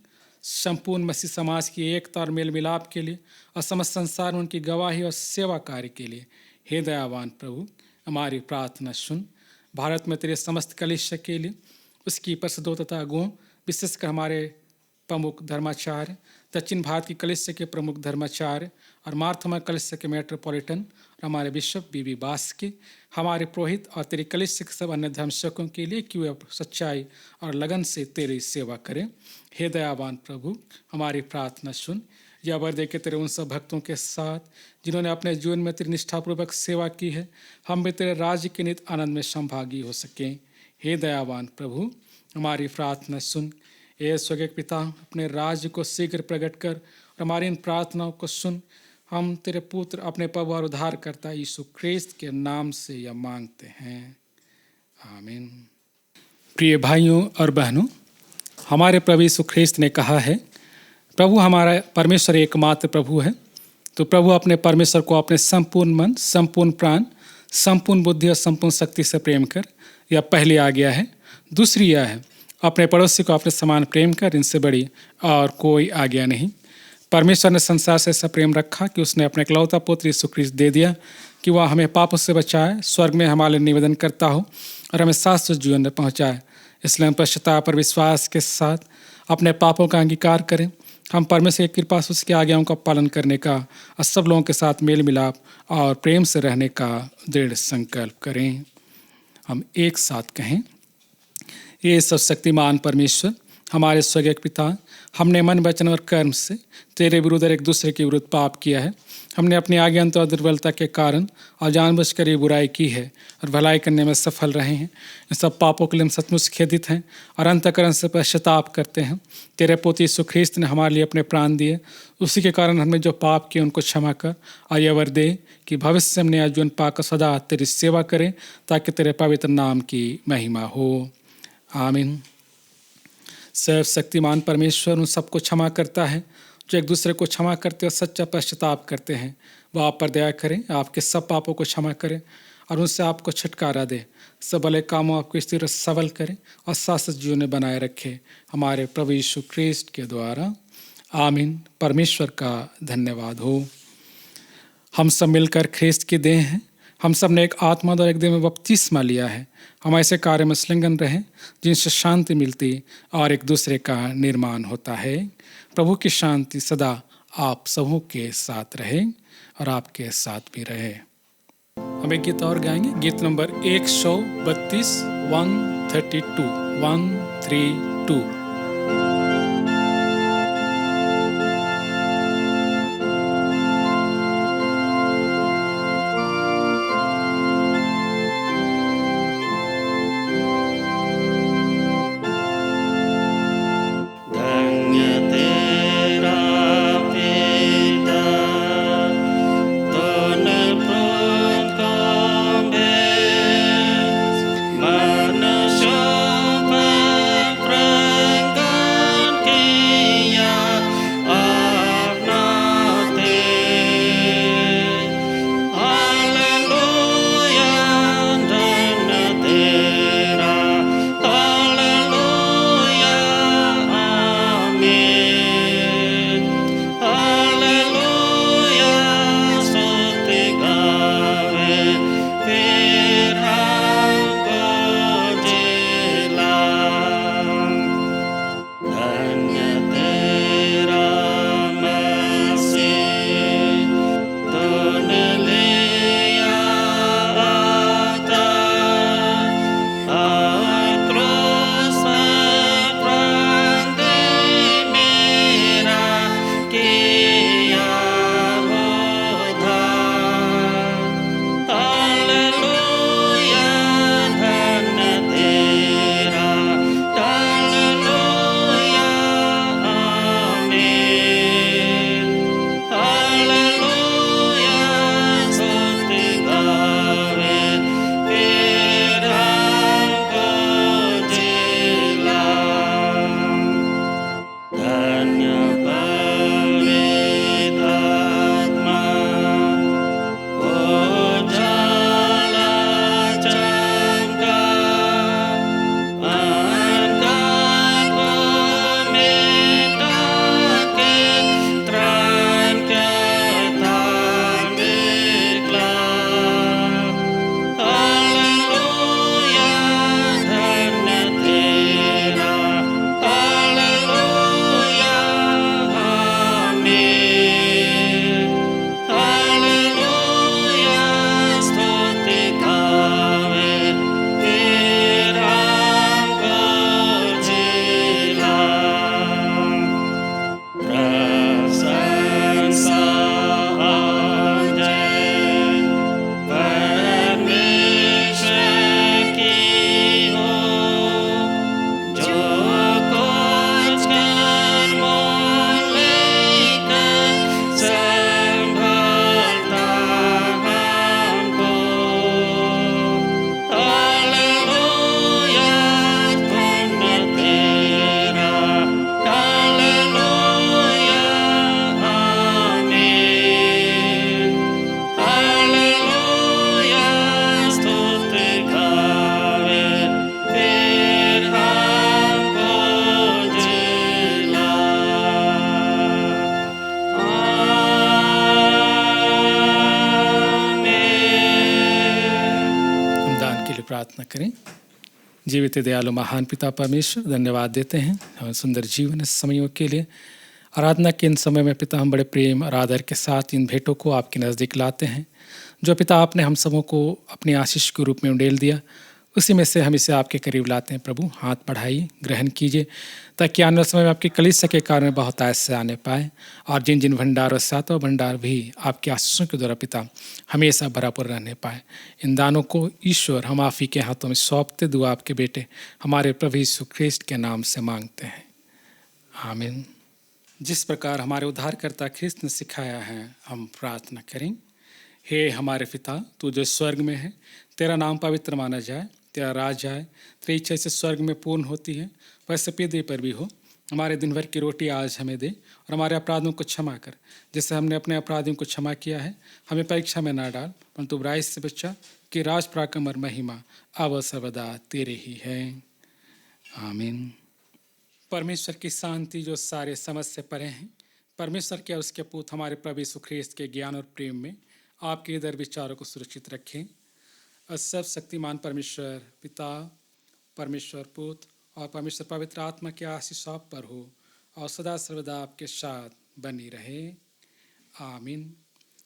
संपूर्ण मसीह समाज की एकता और मेल मिलाप के लिए और समस्त संसार में उनकी गवाही और सेवा कार्य के लिए, हे दयावान प्रभु, हमारी प्रार्थना सुन। भारत में तेरे समस्त कलीसिया के लिए, उसकी परिषदों तथा अगुओं, विशेषकर हमारे प्रमुख धर्माचार्य, दक्षिण भारत की कलीसिया के प्रमुख धर्माचार्य और मार्थमा कलीसिया के मेट्रोपॉलिटन और हमारे बिशप बीबी बास के, हमारे पुरोहित और तेरी कलीसिया के सब अन्य धर्मसेवकों के लिए कि वे सच्चाई और लगन से तेरी सेवा करें, हे दयावान प्रभु, हमारी प्रार्थना सुन। यह वर दे के तेरे उन सब भक्तों के साथ जिन्होंने अपने जीवन में तेरी निष्ठापूर्वक सेवा की है, हम भी तेरे राज्य के नित आनंद में संभागी हो सकें, हे दयावान प्रभु, हमारी प्रार्थना सुन। हे स्वर्गीय पिता, अपने राज्य को शीघ्र प्रकट कर और हमारी इन प्रार्थनाओं को सुन। हम तेरे पुत्र, अपने प्रभु और उद्धारकर्ता यीशु ख्रीस्त के नाम से यह मांगते हैं, आमीन। प्रिय भाइयों और बहनों, हमारे प्रभु यीशु ख्रिस्त ने कहा है, प्रभु हमारा परमेश्वर एकमात्र प्रभु है। तो प्रभु अपने परमेश्वर को अपने संपूर्ण मन, संपूर्ण प्राण, संपूर्ण बुद्धि और संपूर्ण शक्ति से प्रेम कर, यह पहली आज्ञा है। दूसरी यह है, अपने पड़ोसी को अपने समान प्रेम कर, इनसे बड़ी और कोई आज्ञा नहीं। परमेश्वर ने संसार से ऐसा प्रेम रखा कि उसने अपने इकलौता पुत्र यीशु ख्रिस्त दे दिया कि वह हमें पापों से बचाए, स्वर्ग में हमारे निवेदन करता हो और हमें शाश्वत जीवन में पहुँचाए। इसलिए हम पश्चाताप और विश्वास के साथ अपने पापों का अंगीकार करें। हम परमेश्वर की कृपा से उसकी आज्ञाओं का पालन करने का और सब लोगों के साथ मेल मिलाप और प्रेम से रहने का दृढ़ संकल्प करें। हम एक साथ कहें, ये सर्वशक्तिमान परमेश्वर, हमारे स्वर्गीय पिता, हमने मन, वचन और कर्म से तेरे विरुद्ध और एक दूसरे के विरुद्ध पाप किया है। हमने अपनी अज्ञानता और दुर्बलता के कारण और जानबूझकर ये बुराई की है और भलाई करने में सफल रहे हैं। इन सब पापों के लिए हम सचमुच खेदित हैं और अंतःकरण से पश्चाताप करते हैं। तेरे पुत्र यीशु ख्रिस्त ने हमारे लिए अपने प्राण दिए, उसी के कारण हमने जो पाप किए उनको क्षमा कर और यह वर दे कि भविष्य में नया जीवन पाकर सदा तेरी सेवा करें, ताकि तेरे पवित्र नाम की महिमा हो। आमीन। सर्वशक्तिमान परमेश्वर उन सबको क्षमा करता है जो एक दूसरे को क्षमा करते और सच्चा पश्चाताप करते हैं। वह आप पर दया करें, आपके सब पापों को क्षमा करें और उनसे आपको छुटकारा दे, सब भले कामों आपको स्थिर सबल करें और शाश्वत जीवन में बनाए रखे, हमारे प्रभु यीशु ख्रिस्त के द्वारा। आमीन। परमेश्वर का धन्यवाद हो। हम सब मिलकर ख्रिस्त की देह हैं। हम सब ने एक आत्मा और एक देह में बपतिस्मा लिया है। हम ऐसे कार्य में संलग्न रहें जिनसे शांति मिलती और एक दूसरे का निर्माण होता है। प्रभु की शांति सदा आप सबों के साथ रहे और आपके साथ भी रहे। हम एक गीत और गाएंगे, गीत नंबर 132, 132। Manu Shobha प्रार्थना करें। जीवित दयालु महान पिता परमेश्वर, धन्यवाद देते हैं हमें सुंदर जीवन इस समयों के लिए। आराधना के इन समय में पिता हम बड़े प्रेम और आदर के साथ इन भेंटों को आपके नज़दीक लाते हैं, जो पिता आपने हम सबों को अपनी आशीष के रूप में उंडेल दिया, उसी में से हम इसे आपके करीब लाते हैं। प्रभु हाथ बढ़ाइए, ग्रहण कीजिए, ताकि आने वाले समय में आपकी कलीसिया के कारण बहुत ऐसे आने पाए, और जिन जिन भंडारों से आता भंडार भी आपके आशीषों के द्वारा पिता हमेशा भरापुर रहने पाए। इन दानों को ईश्वर हम आप ही के हाथों में सौंपते दुआ आपके बेटे हमारे प्रभु यीशु ख्रिस्ट के नाम से मांगते हैं, आमीन। जिस प्रकार हमारे उद्धारकर्ता ख्रिस्त ने सिखाया है, हम प्रार्थना करें। हे हमारे पिता, तू जो स्वर्ग में है, तेरा नाम पवित्र माना जाए, तेरा राज आए, तेरी इच्छा से स्वर्ग में पूर्ण होती है वैसे पृथ्वी पर भी हो। हमारे दिन भर की रोटी आज हमें दे, और हमारे अपराधों को क्षमा कर, जैसे हमने अपने अपराधियों को क्षमा किया है। हमें परीक्षा में ना डाल, परंतु बुराई से बचा, कि राज पराक्रम और महिमा अब सर्वदा तेरे ही है, आमीन। परमेश्वर की शांति जो सारे समझ से परे हैं, परमेश्वर के और उसके पुत्र हमारे प्रभु यीशु ख्रिस्त के ज्ञान और प्रेम में आपके इधर विचारों को सुरक्षित रखें। और सब शक्तिमान परमेश्वर पिता, परमेश्वर पुत्र और परमेश्वर पवित्र आत्मा की आशीष आप पर हो, और सदा सर्वदा आपके साथ बनी रहे, आमीन।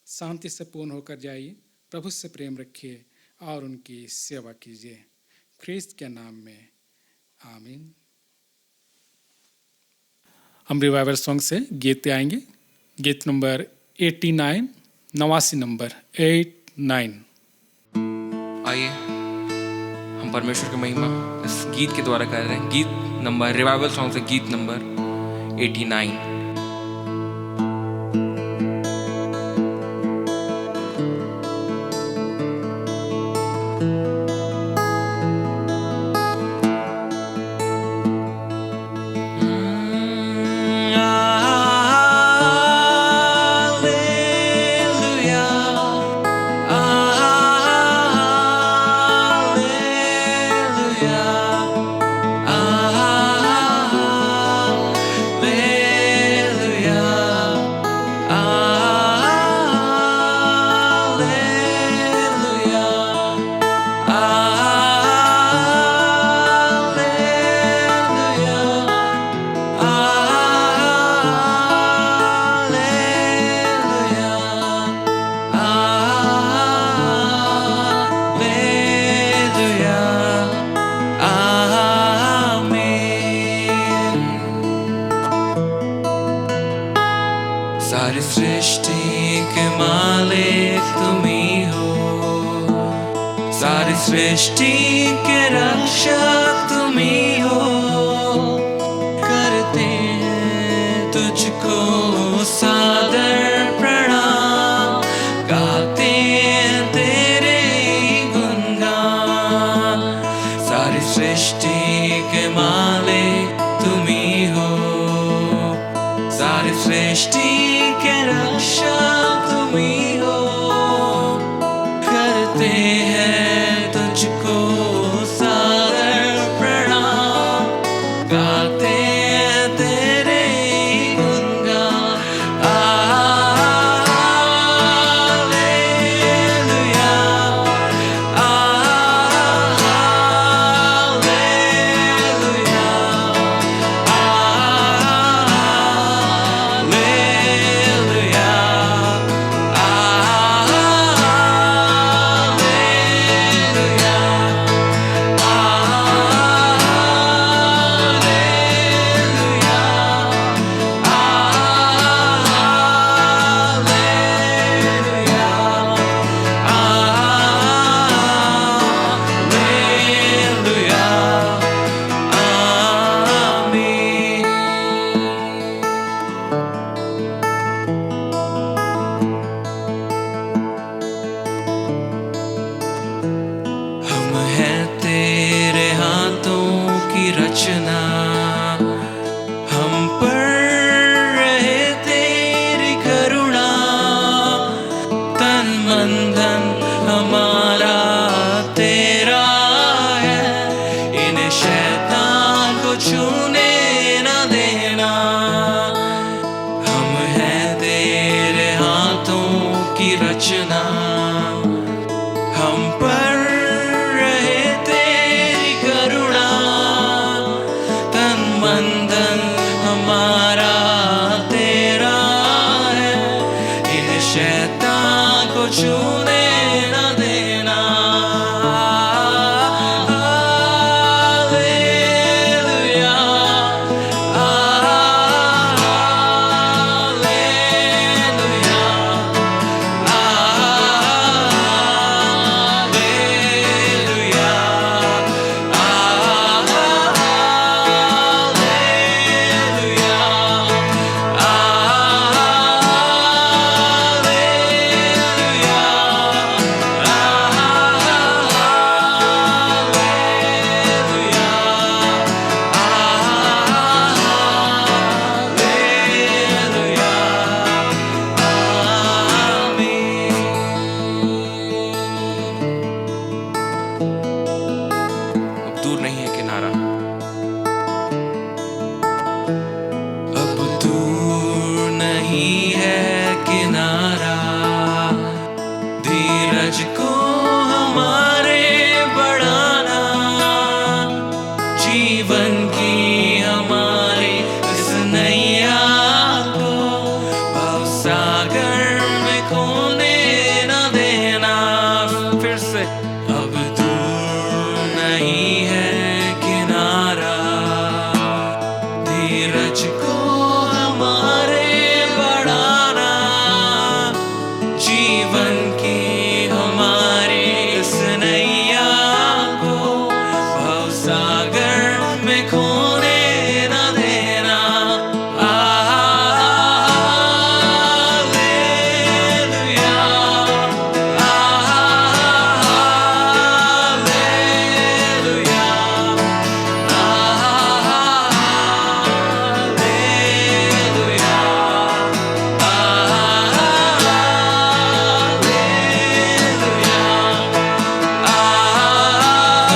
शांति से पूर्ण होकर जाइए, प्रभु से प्रेम रखिए और उनकी सेवा कीजिए, ख्रिस्त के नाम में, आमीन। हम रिवाइवल सॉन्ग से गीत आएंगे। गीत नंबर 89, 89 नंबर 89। आइए हम परमेश्वर की महिमा इस गीत के द्वारा कर रहे हैं। गीत नंबर रिवाइवल सॉन्ग से गीत नंबर 89। सारी सृष्टि के मालिक तुम ही हो, सारी सृष्टि के रक्षक तुम ही हो। करते हैं तुझको सादर प्रणाम, गाते हैं तेरे गुणगान। सारी सृष्टि के मालिक तुम ही हो, सारी सृष्टि के रक्षक तुम ही हो। करते हैं तुझको सादर प्रणाम, गाते हैं तेरे गुणगान। हालेलुया, हालेलुया, रचना, हम पर रहे तेरी करुणा। तन मन धन हमारा तेरा है, इन्हें शैतान को छूने न देना। हम हैं तेरे हाथों की रचना, हम पर रहे दोबारा। अब दूर नहीं है किनारा, धीरज को हमारे बढ़ाना, जीवन की हमारे इस नैया को भवसागर में खोने न देना। फिर से अब दूर नहीं है किनारा, धीरज को हमारे बढ़ाना, जीवन की हमारी इस नैया को भवसागर में खोने न देना। हालेलुया,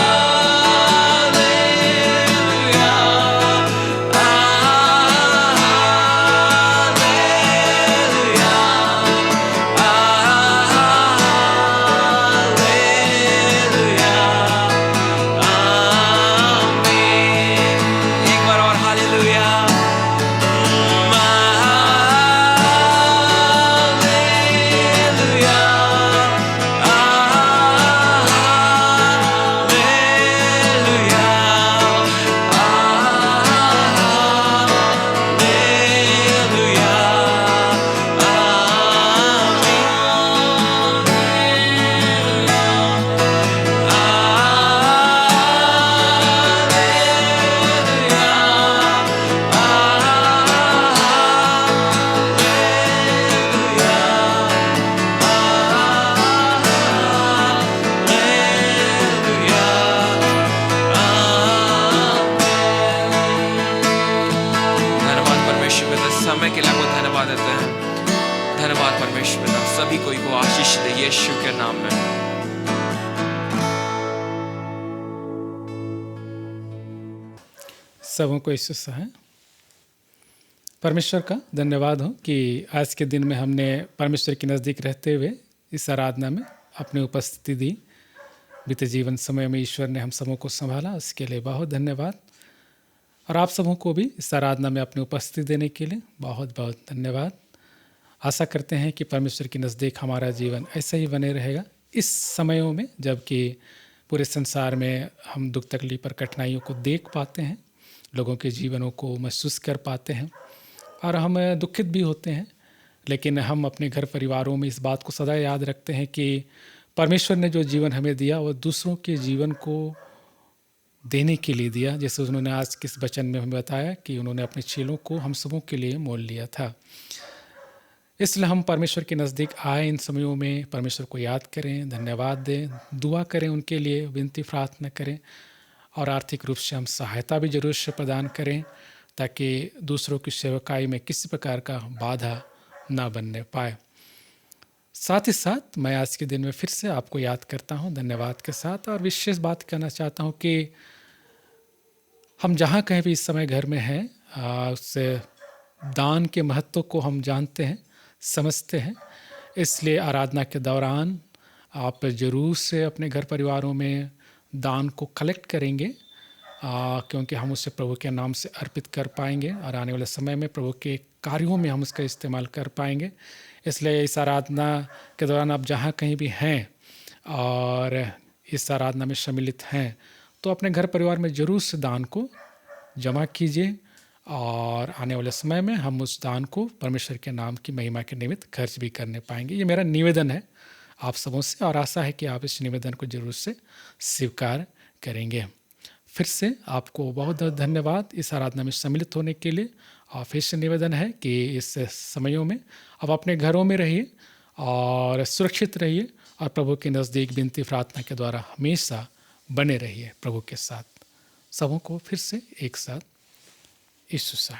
हालेलुया, एक बार और हालेलुया। हालेलुया, हालेलुया, हालेलुया, धन्यवाद परमेश्वर पिता, समय के लिए आपको धन्यवाद देते हैं। धन्यवाद परमेश्वर पिता, सभी कोई को आशीष दे यीशु के नाम में। सबों को यीशु सहाय। परमेश्वर का धन्यवाद हो कि आज के दिन में हमने परमेश्वर के नज़दीक रहते हुए इस आराधना में अपनी उपस्थिति दी। बीते जीवन समय में ईश्वर ने हम सबों को संभाला, उसके लिए बहुत धन्यवाद। और आप सबों को भी इस आराधना में अपनी उपस्थिति देने के लिए बहुत बहुत धन्यवाद। आशा करते हैं कि परमेश्वर के नज़दीक हमारा जीवन ऐसा ही बने रहेगा इस समयों में, जबकि पूरे संसार में हम दुख तकलीफ और कठिनाइयों को देख पाते हैं, लोगों के जीवनों को महसूस कर पाते हैं और हम दुखित भी होते हैं। लेकिन हम अपने घर परिवारों में इस बात को सदा याद रखते हैं कि परमेश्वर ने जो जीवन हमें दिया वो दूसरों के जीवन को देने के लिए दिया। जैसे उन्होंने आज किस वचन में हमें बताया कि उन्होंने अपने चेलों को हम सबों के लिए मोल लिया था। इसलिए हम परमेश्वर के नज़दीक आए इन समयों में परमेश्वर को याद करें, धन्यवाद दें, दुआ करें, उनके लिए विनती प्रार्थना करें और आर्थिक रूप से हम सहायता भी जरूर से प्रदान करें ताकि दूसरों की सेवकाई में किसी प्रकार का बाधा ना बनने पाए। साथ ही साथ मैं आज के दिन में फिर से आपको याद करता हूँ धन्यवाद के साथ, और विशेष बात कहना चाहता हूँ कि हम जहाँ कहीं भी इस समय घर में हैं, उससे दान के महत्व को हम जानते हैं, समझते हैं। इसलिए आराधना के दौरान आप ज़रूर से अपने घर परिवारों में दान को कलेक्ट करेंगे, क्योंकि हम उसे प्रभु के नाम से अर्पित कर पाएंगे और आने वाले समय में प्रभु के कार्यों में हम उसका इस्तेमाल कर पाएंगे। इसलिए इस आराधना के दौरान आप जहाँ कहीं भी हैं और इस आराधना में सम्मिलित हैं तो अपने घर परिवार में ज़रूर से दान को जमा कीजिए और आने वाले समय में हम उस दान को परमेश्वर के नाम की महिमा के निमित्त खर्च भी करने पाएंगे। ये मेरा निवेदन है आप सबों से और आशा है कि आप इस निवेदन को जरूर से स्वीकार करेंगे। फिर से आपको बहुत बहुत धन्यवाद इस आराधना में सम्मिलित होने के लिए। और फिर से निवेदन है कि इस समयों में आप अपने घरों में रहिए और सुरक्षित रहिए और प्रभु के नज़दीक विनती प्रार्थना के द्वारा हमेशा बने रहिए प्रभु के साथ। सबों को फिर से एक साथ यीशु से।